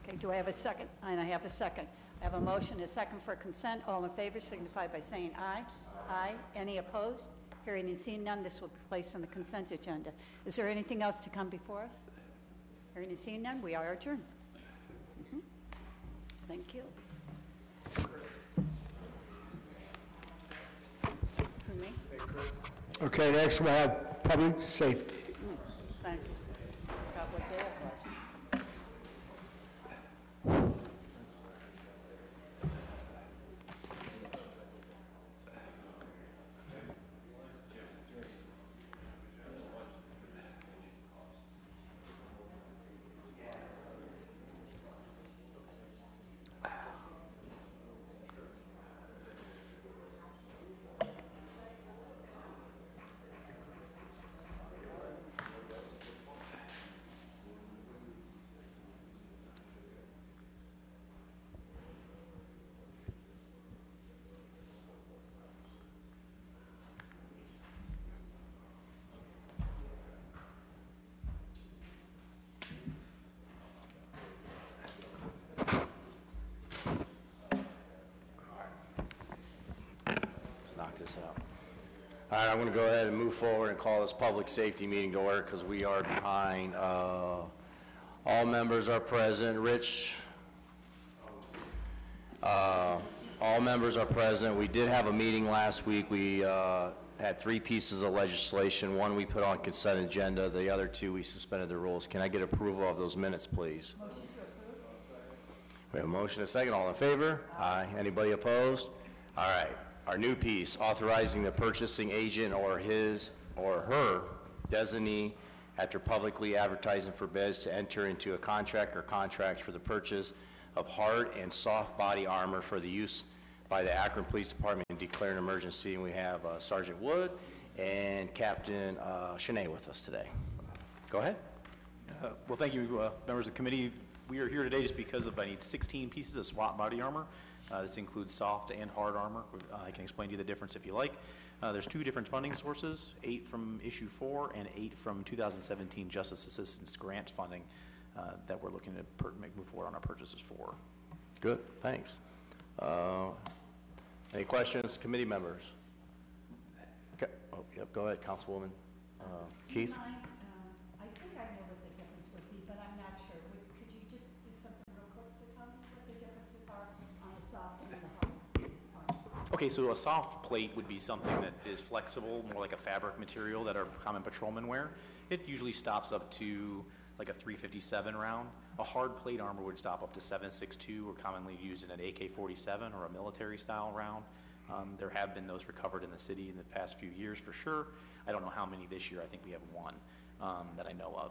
[SPEAKER 18] Okay, do I have a second? And I have a second. I have a motion, a second for consent. All in favor signify by saying aye. Aye. Any opposed? Hearing and seeing none, this will be placed on the consent agenda. Is there anything else to come before us? Hearing and seeing none, we are adjourned. Thank you. For me?
[SPEAKER 10] Okay, next we'll have public safety.
[SPEAKER 18] Thank you. Forgot what day it was.
[SPEAKER 1] Knock this out. All right, I'm going to go ahead and move forward and call this public safety meeting to order because we are behind. All members are present. Rich? All members are present. We did have a meeting last week. We had 3 pieces of legislation. One we put on consent agenda. The other 2 we suspended the rules. Can I get approval of those minutes, please?
[SPEAKER 18] Motion to approve.
[SPEAKER 1] We have a motion, a second. All in favor? Aye. Anybody opposed? All right. Our new piece, authorizing the purchasing agent or his or her designee after publicly advertising for bids to enter into a contract or contracts for the purchase of hard and soft body armor for the use by the Akron Police Department and declare an emergency. And we have Sergeant Wood and Captain Shanae with us today. Go ahead.
[SPEAKER 20] Well, thank you, members of the committee. We are here today just because I need 16 pieces of SWAT body armor. This includes soft and hard armor. I can explain to you the difference if you like. There's 2 different funding sources, 8 from issue 4 and 8 from 2017 Justice Assistance Grant funding that we're looking to move forward on our purchases for.
[SPEAKER 1] Good, thanks. Any questions, committee members? Okay. Oh, yep, go ahead, Councilwoman. Keith?
[SPEAKER 18] I think I know what the difference would be, but I'm not sure. Could you just do something real quick to tell me what the differences are on the soft and the hard?
[SPEAKER 20] Okay, so a soft plate would be something that is flexible, more like a fabric material that our common patrolmen wear. It usually stops up to like a .357 round. A hard plate armor would stop up to .762, or commonly used in an AK-47 or a military style round. There have been those recovered in the city in the past few years for sure. I don't know how many this year. I think we have 1 that I know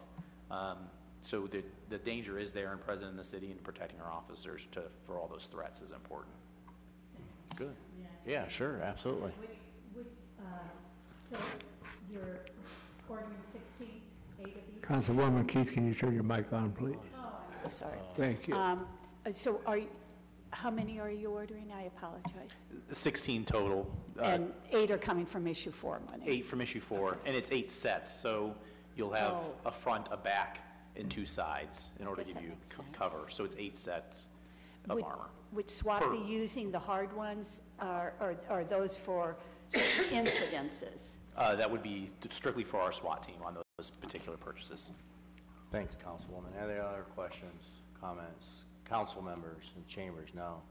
[SPEAKER 20] of. So the danger is there and present in the city, and protecting our officers for all those threats is important.
[SPEAKER 1] Good. Yeah, sure, absolutely.
[SPEAKER 18] So you're ordering 16, 8 of each?
[SPEAKER 10] Councilwoman Keith, can you turn your mic on, please?
[SPEAKER 18] Oh, I'm so sorry.
[SPEAKER 10] Thank you.
[SPEAKER 18] So how many are you ordering? I apologize.
[SPEAKER 20] 16 total.
[SPEAKER 18] And 8 are coming from issue 4 money?
[SPEAKER 20] 8 from issue 4, and it's 8 sets, so you'll have a front, a back, and 2 sides in order to give you cover. So it's 8 sets of armor.
[SPEAKER 18] Would SWAT be using the hard ones, or those for certain incidences?
[SPEAKER 20] That would be strictly for our SWAT team on those particular purchases.
[SPEAKER 1] Thanks, Councilwoman. Any other questions, comments?
[SPEAKER 21] council members and chambers know.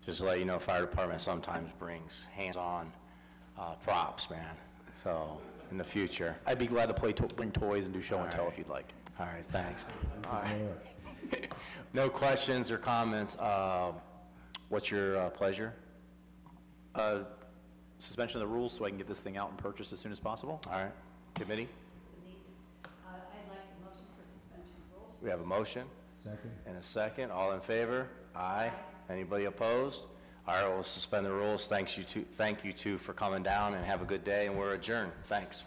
[SPEAKER 21] Just to let you know, fire department sometimes brings hands-on props, man. So, in the future.
[SPEAKER 20] I'd be glad to bring toys and do show and tell if you'd like.
[SPEAKER 21] All right, thanks. All right. No questions or comments. What's your pleasure?
[SPEAKER 20] Suspension of the rules so I can get this thing out and purchased as soon as possible.
[SPEAKER 21] All right. Committee?
[SPEAKER 18] I'd like a motion for suspension of rules.
[SPEAKER 21] We have a motion.
[SPEAKER 10] Second.
[SPEAKER 21] And a second. All in favor? Aye. Anybody opposed? All right, we'll suspend the rules. Thank you two for coming down, and have a good day, and we're adjourned. Thanks.